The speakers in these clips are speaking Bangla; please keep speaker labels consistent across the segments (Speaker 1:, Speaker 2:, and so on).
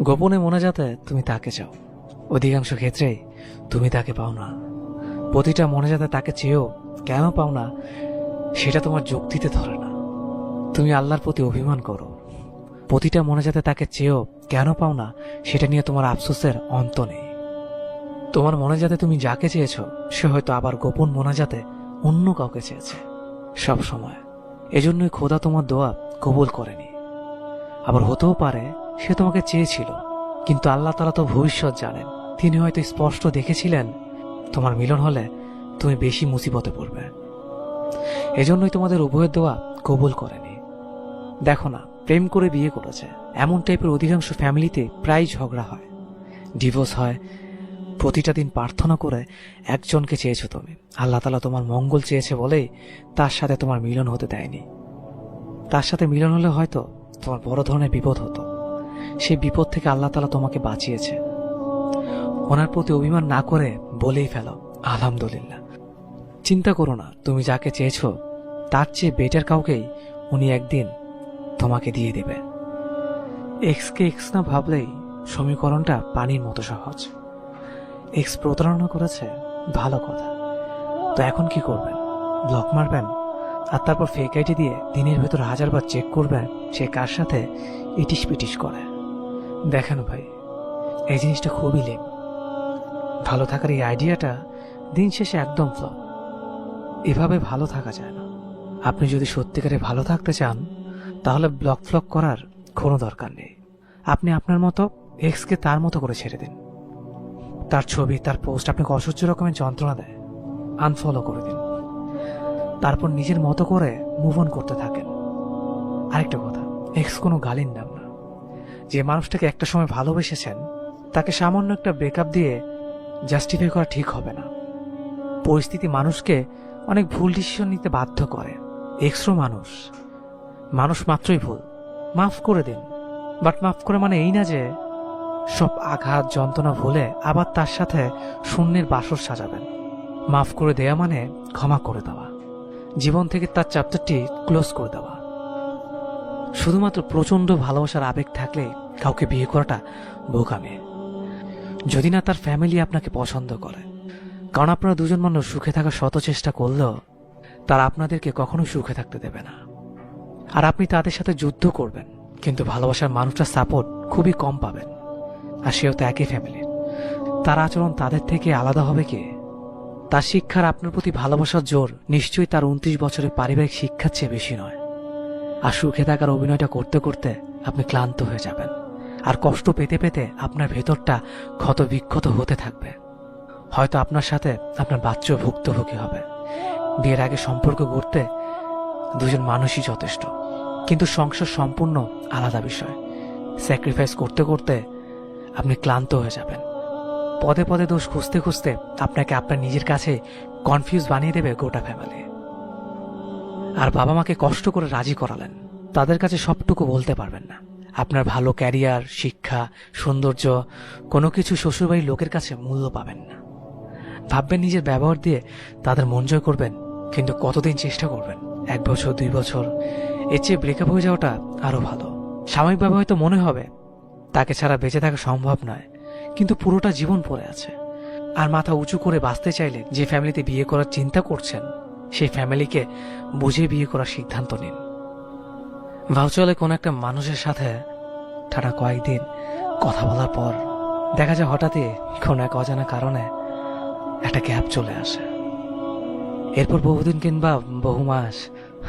Speaker 1: গোপনে মোনাজাতে তুমি তাকে চাও, অধিকাংশ ক্ষেত্রেই তুমি তাকে পাও না। প্রতিটা মোনাজাতে তাকে চেয়েও কেন পাও না সেটা তোমার যুক্তিতে ধরে না। তুমি আল্লাহর প্রতি অভিমান করো, প্রতিটা মোনাজাতে তাকে চেয়েও কেন পাও না সেটা নিয়ে তোমার আফসোসের অন্ত নেই। তোমার মোনাজাতে তুমি যাকে চেয়েছ সে হয়তো আবার গোপন মোনাজাতে অন্য কাউকে চেয়েছে সব সময়। এজন্যই খোদা তোমার দোয়া কবুল করেনি। আবার হতেও পারে সে তোমাকে চেয়েছিল, কিন্তু আল্লাহ তাআলা তো ভবিষ্যৎ জানেন। তিনি হয়তো স্পষ্ট দেখেছিলেন তোমার মিলন হলে তুমি বেশি মুসিবতে পড়বে। এজন্যই তোমাদের উভয়ের দোয়া কবুল করেনি। দেখো না, প্রেম করে বিয়ে করেছে এমন টাইপের অধিকাংশ ফ্যামিলিতে প্রায় ঝগড়া হয়, ডিভোর্স হয়। প্রতিটা দিন প্রার্থনা করে একজনকে চেয়েছো তুমি, আল্লাহ তাআলা তোমার মঙ্গল চেয়েছে বলেই তার সাথে তোমার মিলন হতে দেয়নি। তার সাথে মিলন হলে হয়তো তোমার বড় ধরনের বিপদ হতো। সেই বিপদ থেকে আল্লাহ তাআলা তোমাকে বাঁচিয়েছে। ওনার প্রতি অভিমান না করে বলেই ফেলো আলহামদুলিল্লাহ। চিন্তা করো না, তুমি যাকে চেয়েছো তার চেয়ে বেটার কাউকেই উনি একদিন তোমাকে দিয়ে দেবে। এক্সকে এক্স না ভাবলেই সমীকরণটা পানির মতো সহজ। এক্স প্রতারণা করেছে, ভালো কথা, তো এখন কি করবেন? ব্লক মারবেন আর তারপর ফেক আইডি দিয়ে দিনের ভেতর 1000 বার চেক করবেন সে কার সাথে ইটিস পিটিস করে? দেখেন ভাই, এই জিনিসটা খুবই লেম। ভালো থাকার এই আইডিয়াটা দিন শেষে একদম ফ্লপ। এভাবে ভালো থাকা যায় না। আপনি যদি সত্যিকারে ভালো থাকতে চান তাহলে ব্লক ফ্লক করার কোনো দরকার নেই। আপনি আপনার মতো এক্সকে তার মতো করে ছেড়ে দিন। তার ছবি, তার পোস্ট আপনাকে অসহ্য রকমের যন্ত্রণা দেয়, আনফলো করে দিন। তারপর নিজের মতো করে মুভ অন করতে থাকেন। আরেকটা কথা, এক্স কোনো গালির নাম না। যে মানুষটাকে একটা সময় ভালোবেসেছেন তাকে সামান্য একটা ব্রেকআপ দিয়ে জাস্টিফাই করা ঠিক হবে না। পরিস্থিতি মানুষকে অনেক ভুল ডিসিশন নিতে বাধ্য করে। এক্সরও মানুষ মাত্রই ভুল, মাফ করে দিন। বাট মাফ করে মানে এই না যে সব আঘাত যন্ত্রণা ভুলে আবার তার সাথে শূন্যের বাসর সাজাবেন। মাফ করে দেয়া মানে ক্ষমা করে দেওয়া, জীবন থেকে তার চ্যাপ্টারটি ক্লোজ করে দেওয়া। শুধুমাত্র প্রচন্ড ভালোবাসার আবেগ থাকলে কাউকে বিয়ে করাটা বোকামি, যদি না তার ফ্যামিলি আপনাকে পছন্দ করে। কারণ আপনারা দুজন মানুষ সুখে থাকার শত চেষ্টা করলেও তারা আপনাদেরকে কখনোই সুখে থাকতে দেবে না। আর আপনি তাদের সাথে যুদ্ধ করবেন, কিন্তু ভালোবাসার মানুষটার সাপোর্ট খুবই কম পাবেন। আর সেও তো একই ফ্যামিলির। তার আচরণ তাদের থেকে আলাদা হবে কি? তার শিক্ষার আপনার প্রতি ভালোবাসার জোর নিশ্চয়ই তার 29 বছরের পারিবারিক শিক্ষার চেয়ে বেশি নয়। আর সুখে থাকার অভিনয়টা করতে করতে আপনি ক্লান্ত হয়ে যাবেন, আর কষ্ট পেতে পেতে আপনার ভেতরটা ক্ষত বিক্ষত হতে থাকবে। হয়তো আপনার সাথে আপনার বাচ্চাও ভুক্তভোগী হবে। বিয়ের আগে সম্পর্ক গড়তে দুজন মানুষই যথেষ্ট, কিন্তু সংসার সম্পূর্ণ আলাদা বিষয়। স্যাক্রিফাইস করতে করতে আপনি ক্লান্ত হয়ে যাবেন। পদে পদে দোষ খুঁজতে খুঁজতে আপনাকে আপনার নিজের কাছে কনফিউজ বানিয়ে দেবে গোটা ফ্যামিলি। আর বাবা মাকে কষ্ট করে রাজি করালেন, তাদের কাছে সবটুকু বলতে পারবেন না। আপনার ভালো ক্যারিয়ার, শিক্ষা, সৌন্দর্য কোনো কিছু শ্বশুরবাড়ির লোকের কাছে মূল্য পাবেন না। ভাববেন নিজের ব্যবহার দিয়ে তাদের মন জয় করবেন, কিন্তু কতদিন চেষ্টা করবেন? 1 বছর, 2 বছর? এর চেয়ে ব্রেকআপ হয়ে যাওয়াটা আরো ভালো। সাময়িকভাবে হয়তো মনে হবে তাকে ছাড়া বেঁচে থাকা সম্ভব নয়, কিন্তু পুরোটা জীবন পড়ে আছে। আর মাথা উঁচু করে বাঁচতে চাইলে যে ফ্যামিলিতে বিয়ে করার চিন্তা করছেন সেই ফ্যামিলিকে বুঝে বিয়ে করার সিদ্ধান্ত নিন। ভাউচুয়ালে কোন একটা মানুষের সাথে টানা কয়েকদিন কথা বলার পর দেখা যায় হঠাৎই কোন এক অজানা কারণে একটা গ্যাপ চলে আসে। এরপর বহুদিন কিংবা বহু মাস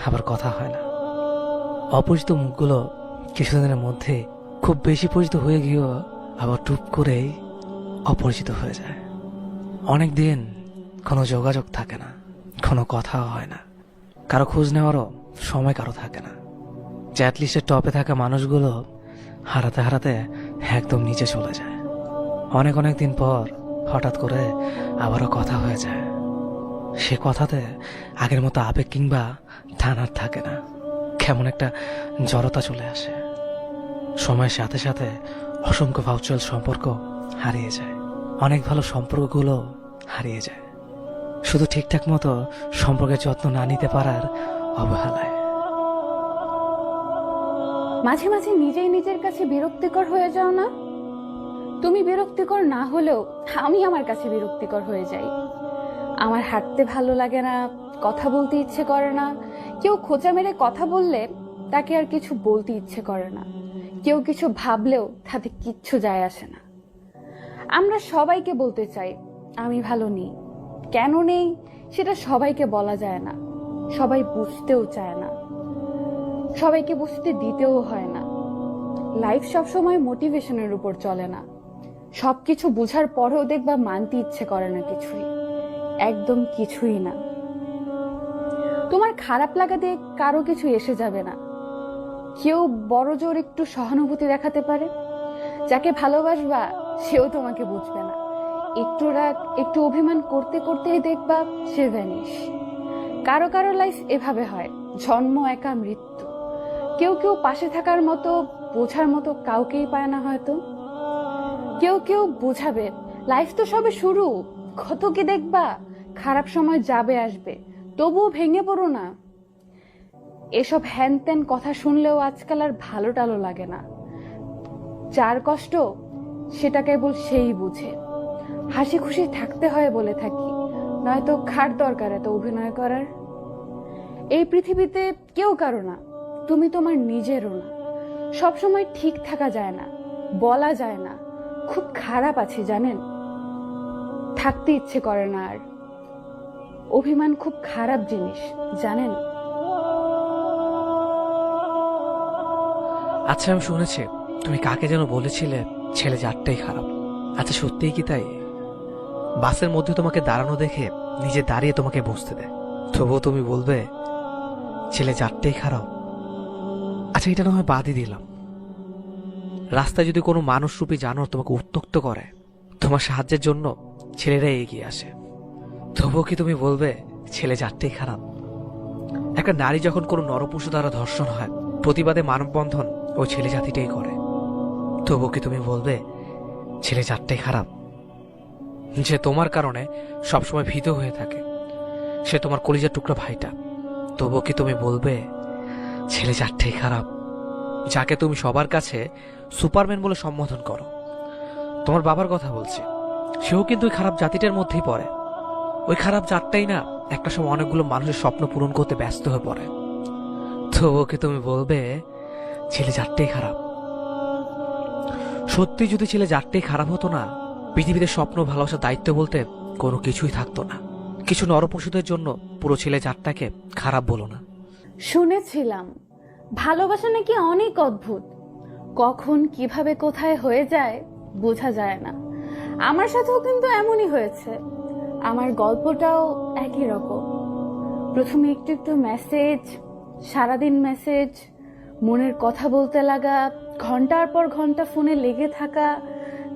Speaker 1: আবার কথা হয় না। অপরিচিত মুখগুলো কিছুদিনের মধ্যে খুব বেশি পরিচিত হয়ে গিয়েও আবার টুপ করেই অপরিচিত হয়ে যায়। অনেক দিন কোনো যোগাযোগ থাকে না, কোনো কথাও হয় না, কারো খোঁজ নেওয়ারও সময় কারো থাকে না। চ্যাট লিস্টের টপে থাকা মানুষগুলো হারাতে হারাতে একদম নিচে চলে যায়। অনেক দিন পর হঠাৎ করে আবারও কথা হয়ে যায়। সে কথাতে আগের মতো আবেগ কিংবা টানার থাকে না, কেমন একটা জড়তা চলে আসে। সময়ের সাথে সাথে অসংখ্য ভার্চুয়াল সম্পর্ক হারিয়ে যায়, অনেক ভালো সম্পর্কগুলো হারিয়ে যায়, শুধু ঠিকঠাক মতো সম্পর্কের যত্ন না নিতে পারার অবহেলায়।
Speaker 2: মাঝে মাঝে নিজেই নিজের কাছে বিরক্তিকর হয়ে যাও না? তুমি বিরক্তিকর না হলেও আমি আমার কাছে বিরক্তিকর হয়ে যাই। আমার হাঁটতে ভালো লাগে না, কথা বলতে ইচ্ছে করে না। কেউ খোঁচা মেরে কথা বললে তাকে আর কিছু বলতে ইচ্ছে করে না। কেউ কিছু ভাবলেও তাতে কিচ্ছু যায় আসে না। আমরা সবাইকে বলতে চাই আমি ভালো নেই। কেন নেই সেটা সবাইকে বলা যায় না, সবাই বুঝতেও চায় না, সবাইকে বুঝতে দিতেও হয় না। লাইফ সবসময় মোটিভেশনের উপর চলে না। সবকিছু বুঝার পরেও দেখবা মানতে ইচ্ছে করে না কিছুই, একদম কিছুই না। তোমার খারাপ লাগা দিয়ে কারো কিছু এসে যাবে না। কেউ বড় জোর একটু সহানুভূতি দেখাতে পারে, যাকে ভালোবাসবা সেও তোমাকে বুঝবে না। একটু রাগ, একটু অভিমান করতে করতেই দেখবা সে ভ্যানিশ। কারো কারো লাইফ এভাবে হয়, জন্ম একা, মৃত্যু। কেউ কেউ পাশে থাকার মতো, বোঝার মতো কাউকেই পায় না হয়তো। কেউ কেউ বোঝাবে লাইফ তো সবে শুরু, কত কি দেখবা, খারাপ সময় যাবে আসবে, তবুও ভেঙে পড়ো না। এসব হ্যান ত্যান কথা শুনলেও আজকাল আর ভালো টালো লাগে না। যার কষ্ট সেটা কেবল সেই বুঝে। হাসি খুশি থাকতে হয় বলে থাকি, নয়তো খাট দরকার এত অভিনয় করার। এই পৃথিবীতে কেউ কারো না, তুমি তোমার নিজেরও না। সবসময় ঠিক থাকা যায় না, বলা যায় না খুব খারাপ আছি জানেন, থাকতে ইচ্ছে করে না আর। অভিমান খুব খারাপ জিনিস জানেন।
Speaker 1: আচ্ছা, আমি শুনেছি তুমি কাকে যেন বলেছিলে ছেলে জাতটাই খারাপ। আচ্ছা, সত্যিই কি তাই? বাসের মধ্যে তোমাকে দাঁড়ানো দেখে নিজে দাঁড়িয়ে তোমাকে বসতে দেয়, তবুও তুমি বলবে ছেলে জাতটাই খারাপ? আচ্ছা, এটা না হয় বাদই দিলাম। রাস্তায় যদি কোনো মানুষরূপী জানোয়ার তোমাকে উত্ত্যক্ত করে, তোমার সাহায্যের জন্য ছেলেরা এগিয়ে আসে, তবুও কি তুমি বলবে ছেলে জাতটাই খারাপ? একটা নারী যখন কোনো নরপশু দ্বারা ধর্ষণ হয়, প্রতিবাদে মানববন্ধন ও ছেলে জাতিটাই করে, তবুও কি তুমি বলবে ছেলে জাতটাই খারাপ? যে তোমার কারণে সবসময় ভীত হয়ে থাকে, সে তোমার কলিজার টুকরা ভাইটা, তবুও কি তুমি বলবে ছেলে জাতটাই খারাপ? যাকে তুমি সবার কাছে সুপারম্যান বলে সম্বোধন করো, তোমার বাবার কথা বলছি, সেও কিন্তু ওই খারাপ জাতিটার মধ্যেই পড়ে। ওই খারাপ জাতটাই না একটা সময় অনেকগুলো মানুষের স্বপ্ন পূরণ করতে ব্যস্ত হয়ে পড়ে, তবুও কি তুমি বলবে ছেলে জাতটাই খারাপ? সত্যি যদি ছেলে জাতটাই খারাপ হতো না, পৃথিবীতে স্বপ্ন, ভালোবাসার দায়িত্ব বলতে কোনো কিছুই থাকতো না। কিছু নরপশুদের জন্য পুরো ছেলে জাতটাকে খারাপ বলো না।
Speaker 2: শুনেছিলাম ভালোবাসা নাকি অনেক অদ্ভুত, কখন কিভাবে কোথায় হয়ে যায় বোঝা যায় না। আমার সাথেও কিন্তু এমনই হয়েছে। আমার গল্পটাও একই রকম। প্রথমে একটু একটু মেসেজ, সারাদিন মেসেজ, মনের কথা বলতে লাগা, ঘন্টার পর ঘন্টা ফোনে লেগে থাকা,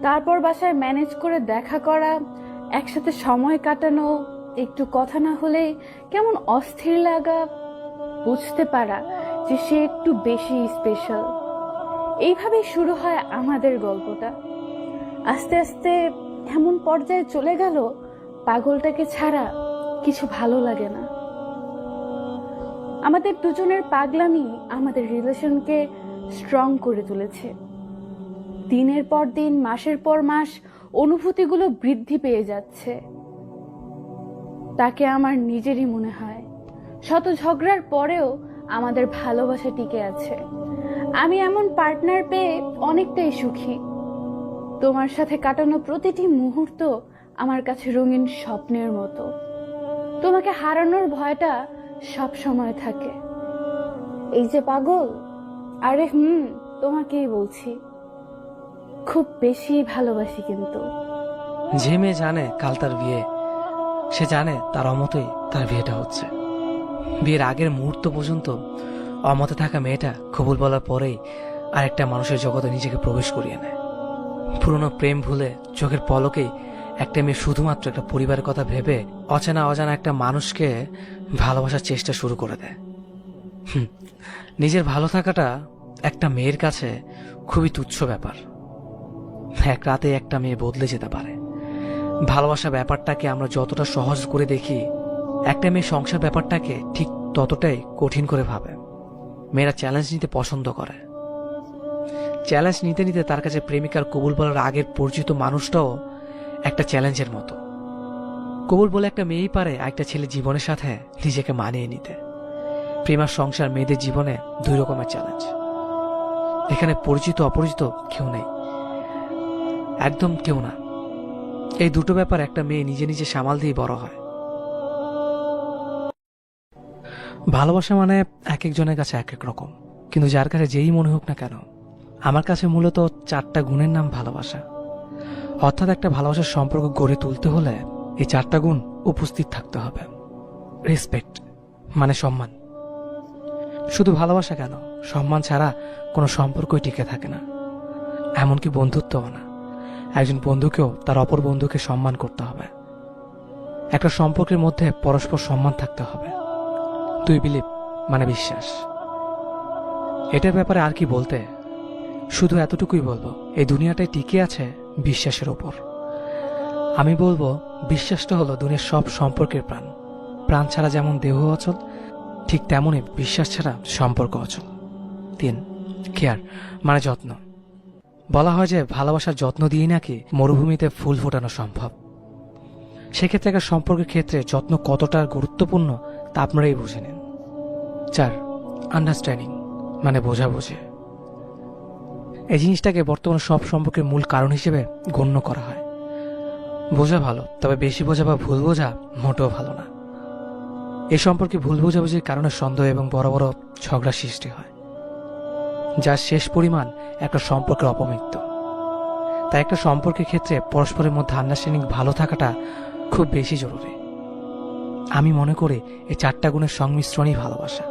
Speaker 2: তারপর বাসায় ম্যানেজ করে দেখা করা, একসাথে সময় কাটানো, একটু কথা না হলে কেমন অস্থির লাগা, বুঝতে পারা যে সে একটু বেশি স্পেশাল। এইভাবেই শুরু হয় আমাদের গল্পটা। আস্তে আস্তে এমন পর্যায়ে চলে গেল, পাগলটাকে ছাড়া কিছু ভালো লাগে না। আমাদের দুজনের পাগলামি আমাদের রিলেশনকে স্ট্রং করে তুলেছে। দিনের পর দিন, মাসের পর মাস অনুভূতিগুলো বৃদ্ধি পেয়ে যাচ্ছে। তাকে আমার নিজেরই মনে হয়। শত ঝগড়ার পরেও আমাদের ভালোবাসা টিকে আছে। আমি এমন পার্টনার পেয়ে অনেকটাই সুখী। তোমার সাথে কাটানো প্রতিটি মুহূর্ত আমার কাছে রঙিন স্বপ্নের মতো। তোমাকে হারানোর ভয়টা সব সময় থাকে। এই যে পাগল, আরে তোমাকেই বলছি, খুব বেশি ভালোবাসি। কিন্তু
Speaker 1: যে মেয়ে জানে কাল তার বিয়ে, সে জানে তার অমতেই তার বিয়েটা হচ্ছে। বিয়ের আগের মুহূর্ত পর্যন্ত অমতে থাকা মেয়েটা কবুল বলার পরেই আরেকটা মানুষের জগতে নিজেকে প্রবেশ করিয়ে নেয়। পুরনো প্রেম ভুলে চোখের পলকেই একটা মেয়ে শুধুমাত্র একটা পরিবারের কথা ভেবে অচেনা অজানা একটা মানুষকে ভালোবাসার চেষ্টা শুরু করে দেয়। নিজের ভালো থাকাটা একটা মেয়ের কাছে খুবই তুচ্ছ ব্যাপার। এক রাতে একটা মেয়ে বদলে যেতে পারে। ভালোবাসা ব্যাপারটাকে আমরা যতটা সহজ করে দেখি, একটা মেয়ে সংসার ব্যাপারটাকে ঠিক ততটাই কঠিন করে ভাবে। মেয়েরা চ্যালেঞ্জ নিতে পছন্দ করে। চ্যালেঞ্জ নিতে নিতে তার কাছে প্রেমিকার কবুল বলার আগের পরিচিত মানুষটাও একটা চ্যালেঞ্জের মতো। কবুল বলে একটা মেয়েই পারে একটা ছেলে জীবনের সাথে নিজেকে মানিয়ে নিতে। প্রেমার সংসার মেয়েদের জীবনে দুই রকমের চ্যালেঞ্জ। এখানে পরিচিত অপরিচিত কেউ নেই, একদম কেউ না। এই দুটো ব্যাপার একটা মেয়ে নিজে নিজে সামাল দিয়ে বড় হয়। ভালোবাসা মানে এক একজনের কাছে এক এক রকম, কিন্তু যার কাছে যেই মনে হোক না কেন, আমার কাছে মূলত 4টা গুণের নাম ভালোবাসা। অর্থাৎ একটা ভালোবাসার সম্পর্ক গড়ে তুলতে হলে এই 4টা গুণ উপস্থিত থাকতে হবে। রেসপেক্ট মানে সম্মান। শুধু ভালোবাসা কেন, সম্মান ছাড়া কোনো সম্পর্কই টিকে থাকে না, এমনকি বন্ধুত্বও না। একজন বন্ধুকেও তার অপর বন্ধুকে সম্মান করতে হবে। একটা সম্পর্কের মধ্যে পরস্পর সম্মান থাকতে হবে। তুই বিলিভ মানে বিশ্বাস। এটার ব্যাপারে আর কি বলতে, শুধু এতটুকুই বলবো, এই দুনিয়াটাই টিকে আছে বিশ্বাসের ওপর। আমি বলবো বিশ্বাসটা হলো দুনিয়ার সব সম্পর্কের প্রাণ। প্রাণ ছাড়া যেমন দেহ অচল, ঠিক তেমনই বিশ্বাস ছাড়া সম্পর্ক অচল। 3, কেয়ার মানে যত্ন। বলা হয় যে ভালোবাসার যত্ন দিয়েই নাকি মরুভূমিতে ফুল ফোটানো সম্ভব। সেক্ষেত্রে একটা সম্পর্কের ক্ষেত্রে যত্ন কতটা গুরুত্বপূর্ণ তা আপনারাই বুঝে নিন। 4, আন্ডারস্ট্যান্ডিং মানে বোঝাবুঝি। এই জিনিসটাকে বর্তমানে সব সম্পর্কের মূল কারণ হিসেবে গণ্য করা হয়। বোঝা ভালো, তবে বেশি বোঝা বা ভুল বোঝা মোটেও ভালো না। এই সম্পর্কে ভুল বোঝাবুঝির কারণে সন্দেহ এবং বড় বড় ঝগড়া সৃষ্টি হয়, যার শেষ পরিমাণ একটা সম্পর্কের অপমৃত্যু। তাই একটা সম্পর্কের ক্ষেত্রে পরস্পরের মধ্যে আন্ডারস্ট্যান্ডিং ভালো থাকাটা খুব বেশি জরুরি। আমি মনে করি এই 4টা গুণের সংমিশ্রণই ভালোবাসা।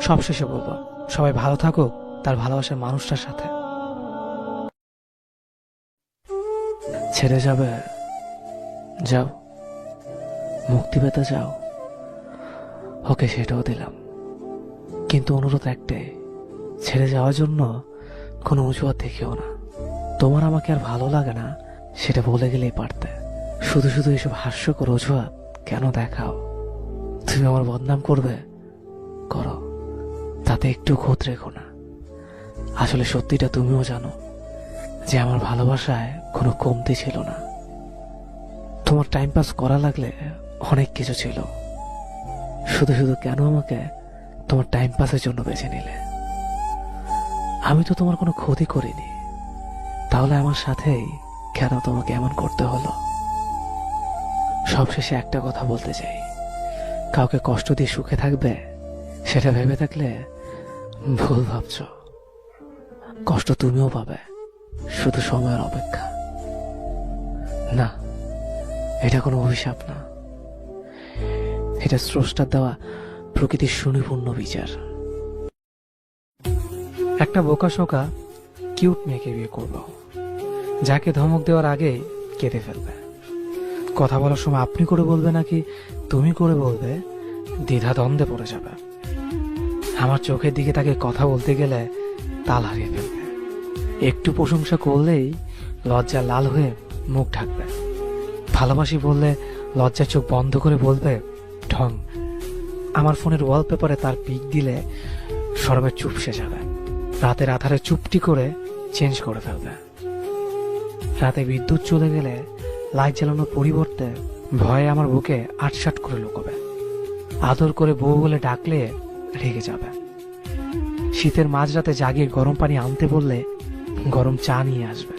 Speaker 1: সবশেষে বলবো, সবাই ভালো থাকুক তার ভালোবাসার মানুষটার সাথে। ছেড়ে যাবে, যাও। মুক্তি পেতে যাও, ওকে সেটাও দিলাম। কিন্তু অনুরোধ একটাই, ছেড়ে যাওয়ার জন্য কোনো অজুহাত দেখিও না। তোমার আমাকে আর ভালো লাগে না সেটা বলে গেলেই পারতে। শুধু শুধু এসব হাস্যকর অজুহাত কেন দেখাও? তুমি আমার বদনাম করবে, করো, তাতে একটু খোঁজ রেখো না। আসলে সত্যিটা তুমিও জানো যে আমার ভালোবাসায় কোনো কমতি ছিল না। তোমার টাইম পাস করা লাগলে অনেক কিছু ছিল, শুধু শুধু কেন আমাকে তোমার টাইম পাসের জন্য বেছে নিলে? আমি তো তোমার কোনো ক্ষতি করিনি, তাহলে আমার সাথেই কেন তোমাকে এমন করতে হলো? সবশেষে একটা কথা বলতে চাই, কাউকে কষ্ট দিয়ে সুখে থাকবে সেটা ভেবে থাকলে ভুল ভাবছ। কষ্ট তুমিও পাবে, শুধু সময়ের অপেক্ষা। না, এটা কোনো অভিশাপ না, এটা স্রষ্টার দেওয়া প্রকৃতির সুনিপুণ্য বিচার। একটা বোকাশোকা কিউট মেয়েকে বিয়ে করব, যাকে ধমক দেওয়ার আগে কেঁদে ফেলবে। কথা বলার সময় আপনি করে বলবে নাকি তুমি করে বলবে, দ্বিধা দ্বন্দ্বে পড়ে যাবে। আমার চোখের দিকে তাকে কথা বলতে গেলে তাল হারিয়ে ফেলবে। একটু প্রশংসা করলেই লজ্জা লাল হয়ে মুখ ঢাকবে। ভালোবাসি বললে লজ্জার চোখ বন্ধ করে বলবে ঢং। আমার ফোনের ওয়ালপেপারে তার পিক দিলে শরমে চুপসে যাবে। রাতের আধারে চুপটি করে চেঞ্জ করে ফেলবে। রাতে বিদ্যুৎ চলে গেলে লাইট জ্বালানোর পরিবর্তে ভয়ে আমার বুকে আটসাট করে লুকোবে। আদর করে বউ বলে ডাকলে রেগে যাবে। শীতের মাঝরাতে জাগিয়ে গরম পানি আনতে বললে গরম চা নিয়ে আসবে।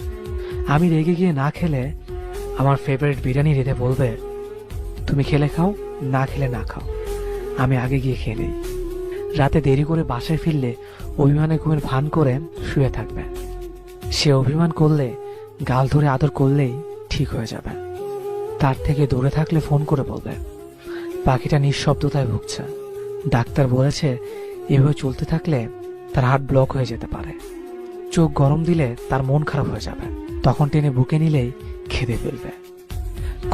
Speaker 1: আমি রেগে গিয়ে না খেলে আমার ফেভারিট বিরিয়ানি রেঁধে বলবে তুমি খেলে খাও, না খেলে না খাও, আমি আগে গিয়ে খেয়ে নেই। রাতে দেরি করে বাসায় ফিরলে অভিমানে ঘুমের ভান করে শুয়ে থাকবে। সে অভিমান করলে গাল ধরে আদর করলেই ঠিক হয়ে যাবে। তার থেকে দূরে থাকলে ফোন করে বলবে পাখিটা নিঃশব্দতায় ভুগছে। ডাক্তার বলেছে এভাবে চলতে থাকলে তার হার্ট ব্লক হয়ে যেতে পারে। চোখ গরম দিলে তার মন খারাপ হয়ে যাবে, তখন টেনে বুকে নিলেই খেদে ফেলবে।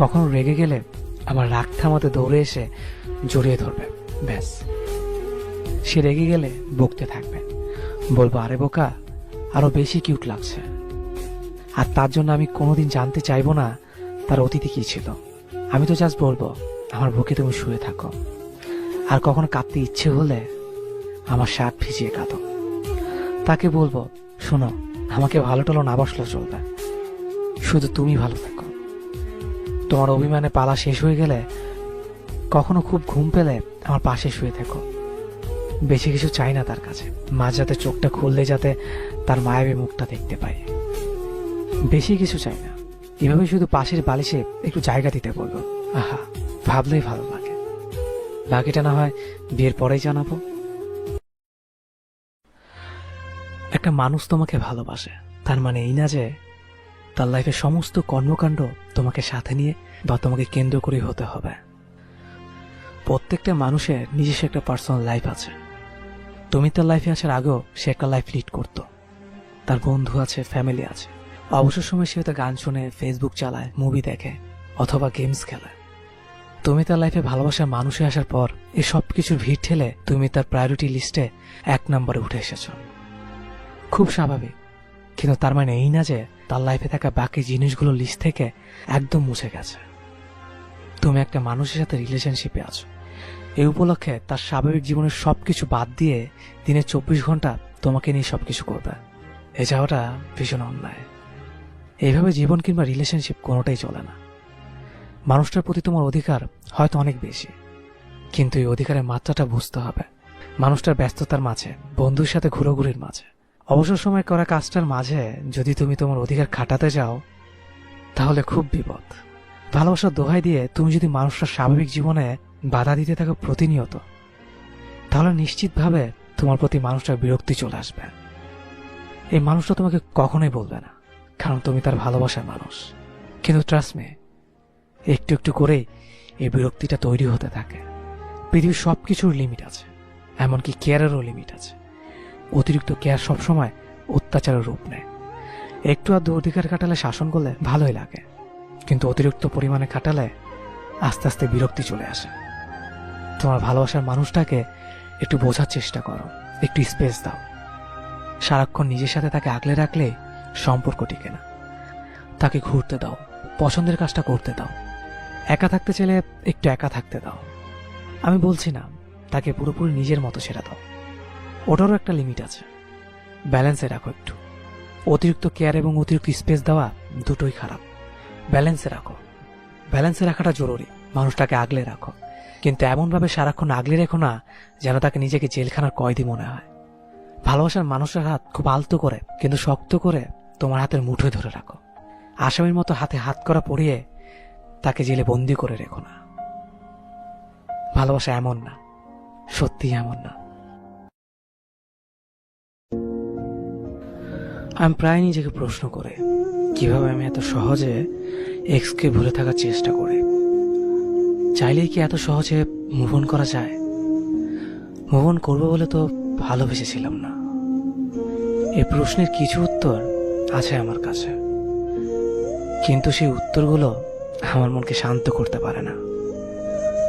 Speaker 1: কখনো রেগে গেলে আমার রাগ থামাতে দৌড়ে এসে জড়িয়ে ধরবে। ব্যাস, সে রেগে গেলে বকতে থাকবে, বলবো আরে বোকা আরো বেশি কিউট লাগছে। আর তার জন্য আমি কোনোদিন জানতে চাইবো না তার অতীতে কি ছিল। আমি তো জাস্ট বলবো আমার বুকে তুমি শুয়ে থাকো, আর কখনো কাঁদতে ইচ্ছে হলে আমার শার্ট ভিজিয়ে কাঁদো। তাকে বলবো শোনো আমাকে ভালো টালো না বসলেও চলবে, শুধু তুমি ভালো থাকো। তোমার অভিমানে পালা শেষ হয়ে গেলে কখনো খুব ঘুম পেলে আমার পাশে শুয়ে থেকো। বেশি কিছু চাই না তার কাছে, মাঝরাতে চোখটা খুললে যাতে তার মায়াবী মুখটা দেখতে পাই। বেশি কিছু চাই না, এভাবে শুধু পাশের বালিশে একটু জায়গা দিতে বলবো। আহা, ভাবলেই ভালো লাগে। বাকিটা না হয় বিয়ের পরেই জানাবো। একটা মানুষ তোমাকে ভালোবাসে তার মানে এই না যে তার লাইফের সমস্ত কর্মকাণ্ড তোমাকে সাথে নিয়ে বা তোমাকে কেন্দ্র করে হতে হবে। প্রত্যেকটা মানুষের নিজস্ব একটা পার্সোনাল লাইফ আছে। তুমি তার লাইফে আসার আগেও সে একটা লাইফ লিড করত। তার বন্ধু আছে, ফ্যামিলি আছে। অবসর সময় সে হয়তো গান শুনে, ফেসবুক চালায়, মুভি দেখে অথবা গেমস খেলে। তুমি তার লাইফে ভালোবাসার মানুষে আসার পর এই সব কিছুর ভিড় ঠেলে তুমি তার প্রায়োরিটি লিস্টে 1 নম্বরে উঠে এসেছ। খুব স্বাভাবিক, কিন্তু তার মানে এই না যে তার লাইফে থাকা বাকি জিনিসগুলো লিস্ট থেকে একদম মুছে গেছে। তুমি একটা মানুষের সাথে রিলেশনশিপে আছো, এই উপলক্ষে তার স্বাভাবিক জীবনের সবকিছু বাদ দিয়ে দিনে 24 ঘন্টা তোমাকে নিয়ে সবকিছু করবে। এ যাওয়াটা ভীষণ অন্যায়। এইভাবে জীবন কিংবা রিলেশনশিপ কোনোটাই চলে না। মানুষটার প্রতি তোমার অধিকার হয়তো অনেক বেশি, কিন্তু এই অধিকারের মাত্রাটা বুঝতে হবে। মানুষটার ব্যস্ততার মাঝে, বন্ধুর সাথে ঘোরাঘুরির মাঝে, অবসর সময় করা কাজটার মাঝে যদি তুমি তোমার অধিকার খাটাতে যাও তাহলে খুব বিপদ। ভালোবাসার দোহাই দিয়ে তুমি যদি মানুষটার স্বাভাবিক জীবনে বাধা দিতে থাকো প্রতিনিয়ত, তাহলে নিশ্চিতভাবে তোমার প্রতি মানুষটার বিরক্তি চলে আসবে। এই মানুষটা তোমাকে কখনোই বলবে না, কারণ তুমি তার ভালোবাসার মানুষ। কিন্তু ট্রাস্ট মি, একটু একটু করেই এই বিরক্তিটা তৈরি হতে থাকে। পৃথিবীর সবকিছুর লিমিট আছে, এমনকি কেয়ারেরও লিমিট আছে। অতিরিক্ত কেয়ার সবসময় অত্যাচারের রূপ নেয়। একটু আধটু অধিকার খাটালে, শাসন করলে ভালোই লাগে, কিন্তু অতিরিক্ত পরিমাণে খাটালে আস্তে আস্তে বিরক্তি চলে আসে। তোমার ভালোবাসার মানুষটাকে একটু বোঝার চেষ্টা করো, একটু স্পেস দাও। সারাক্ষণ নিজের সাথে তাকে আগলে রাখলে সম্পর্ক টিকে না। তাকে ঘুরতে দাও, পছন্দের কাজটা করতে দাও। একা থাকতে চাইলে একটু একা থাকতে দাও। আমি বলছি না তাকে পুরোপুরি নিজের মতো ছেড়ে দাও, ওটারও একটা লিমিট আছে। ব্যালেন্সে রাখো একটু। অতিরিক্ত কেয়ার এবং অতিরিক্ত স্পেস দেওয়া দুটোই খারাপ। ব্যালেন্সে রাখো। ব্যালেন্সে রাখাটা জরুরি। মানুষটাকে আগলে রাখো, কিন্তু এমনভাবে সারাক্ষণ আগলে রেখো না যেন তাকে নিজেকে জেলখানার কয়েদি মনে হয়। ভালোবাসার মানুষের হাত খুব আলতো করে কিন্তু শক্ত করে তোমার হাতের মুঠোয় ধরে রাখো। আসামির মতো হাতে হাত করা পরিয়ে তাকে জেলে বন্দি করে রেখো না। ভালোবাসা এমন না, সত্যি এমন না। আমি প্রায় নিজেকে প্রশ্ন করে কিভাবে আমি এত সহজে এক্সকে ভুলে থাকার চেষ্টা করি। চাইলেই কি এত সহজে মুভ অন করা যায়? মুভ অন করবো বলে তো ভালোবেসেছিলাম না। এই প্রশ্নের কিছু উত্তর আছে আমার কাছে, কিন্তু সেই উত্তরগুলো আমার মনকে শান্ত করতে পারে না।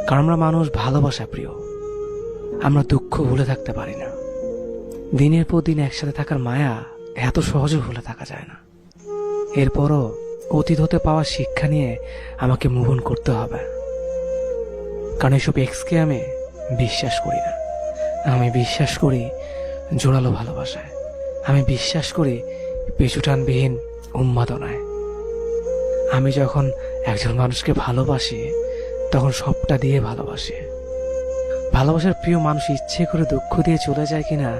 Speaker 1: কারণ আমরা মানুষ ভালোবাসা প্রিয়, আমরা দুঃখ ভুলে থাকতে পারি না। দিনের পর দিন একসাথে থাকার মায়া এত সহজে ভুলে থাকা যায় না। এরপরও অতীত হতে পাওয়া শিক্ষা নিয়ে আমাকে মুভ অন করতে হবে। কারণ এসব এক্সকে আমি বিশ্বাস করি না। আমি বিশ্বাস করি জোরালো ভালোবাসায়। আমি বিশ্বাস করি পেছুটানবিহীন উন্মাদনায়। আমি যখন একজন মানুষকে ভালোবাসি তখন সবটা দিয়ে ভালোবাসি। ভালোবাসার প্রিয় মানুষ ইচ্ছে করে দুঃখ দিয়ে চলে যায় কিনা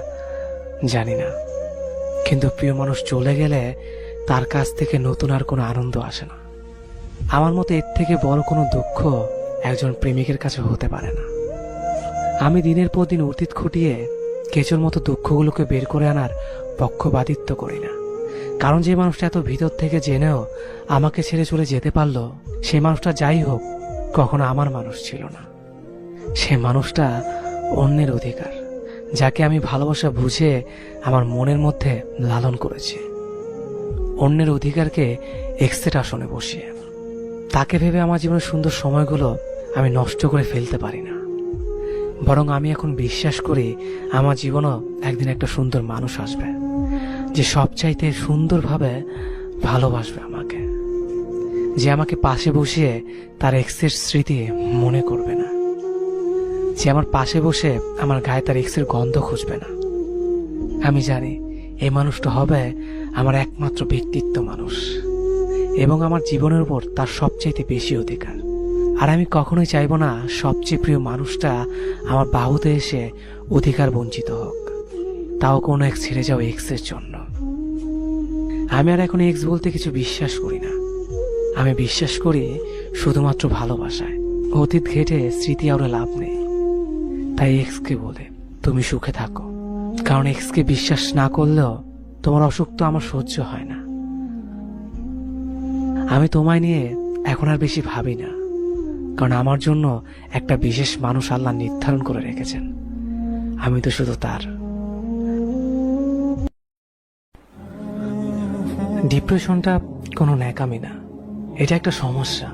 Speaker 1: জানি না, কিন্তু প্রিয় মানুষ চলে গেলে তার কাছ থেকে নতুন আর কোনো আনন্দ আসে না। আমার মতে এর থেকে বড় কোনো দুঃখ একজন প্রেমিকের কাছে হতে পারে না। আমি দিনের পর দিন অতীত খুঁটিয়ে কেঁচোর মতো দুঃখগুলোকে বের করে আনার পক্ষপাতিত্ব করি না। কারণ যে মানুষটা এত ভিতর থেকে জেনেও আমাকে ছেড়ে চলে যেতে পারলো, সেই মানুষটা যাই হোক কখনো আমার মানুষ ছিল না। সে মানুষটা অন্যের অধিকার, যাকে আমি ভালোবাসা বুঝে আমার মনের মধ্যে লালন করেছি। অন্যের অধিকারকে এক্সেট আসনে বসিয়ে তাকে ভেবে আমার জীবনের সুন্দর সময়গুলো আমি নষ্ট করে ফেলতে পারি না। বরং আমি এখন বিশ্বাস করি আমার জীবনও একদিন একটা সুন্দর মানুষ আসবে, যে সবচাইতে সুন্দরভাবে ভালোবাসবে আমাকে, যে আমাকে পাশে বসিয়ে তার এক্সের স্মৃতি মনে করবে না, যে আমার পাশে বসে আমার গায়ে তার এক্সের গন্ধ খুঁজবে না। আমি জানি এই মানুষটা হবে আমার একমাত্র ব্যক্তিত্ব মানুষ, এবং আমার জীবনের উপর তার সবচাইতে বেশি অধিকার। আর আমি কখনোই চাইবো না সবচেয়ে প্রিয় মানুষটা আমার বাহুতে এসে অধিকার বঞ্চিত হোক, তাও কোনো এক্স ছেড়ে যাও এক্সের জন্য। আমি আর এখন এক্স বলতে কিছু বিশ্বাস করি না। আমি বিশ্বাস করি শুধুমাত্র ভালোবাসায়। অতীত ঘেটে স্মৃতি আর লাভ নেই। তাই এক্সকে বলে তুমি সুখে থাকো, কারণ এক্সকে বিশ্বাস না করলেও তোমার অসুখ তো আমার সহ্য হয় না। আমি তোমায় নিয়ে এখন আর বেশি ভাবি না, কারণ আমার জন্য একটা বিশেষ মানুষ আল্লাহ নির্ধারণ করে রেখেছেন। আমি তো শুধু তার। ডিপ্রেশনটা কোনো ন্যাকামি না, এটা একটা সমস্যা,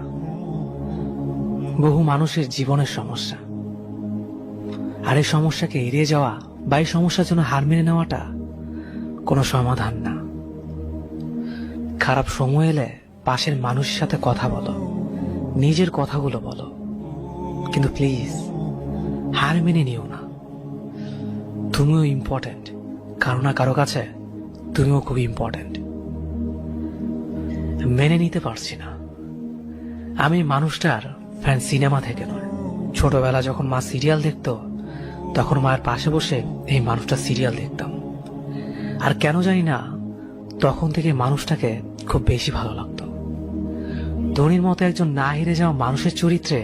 Speaker 1: বহু মানুষের জীবনের সমস্যা। আর এই সমস্যাকে এড়িয়ে যাওয়া বা এই সমস্যার জন্য হার মেনে নেওয়াটা কোনো সমাধান না। খারাপ সময় এলে পাশের মানুষের সাথে কথা বলো, নিজের কথাগুলো বলো, কিন্তু প্লিজ হার মেনে নিও না। তুমিও ইম্পর্টেন্ট, কারো না কারো কাছে তুমিও খুব ইম্পর্টেন্ট। মেনে নিতে পারছি না আমি মানুষটার ফ্যান সিনেমা থেকে নয়। ছোটবেলা যখন মা সিরিয়াল দেখতো তখন মায়ের পাশে বসে এই মানুষটা সিরিয়াল দেখতাম, আর কেন জানি না তখন থেকে মানুষটাকে খুব বেশি ভালো লাগতো। ধোনির মতো একজন না হেরে যাওয়া মানুষের চরিত্রে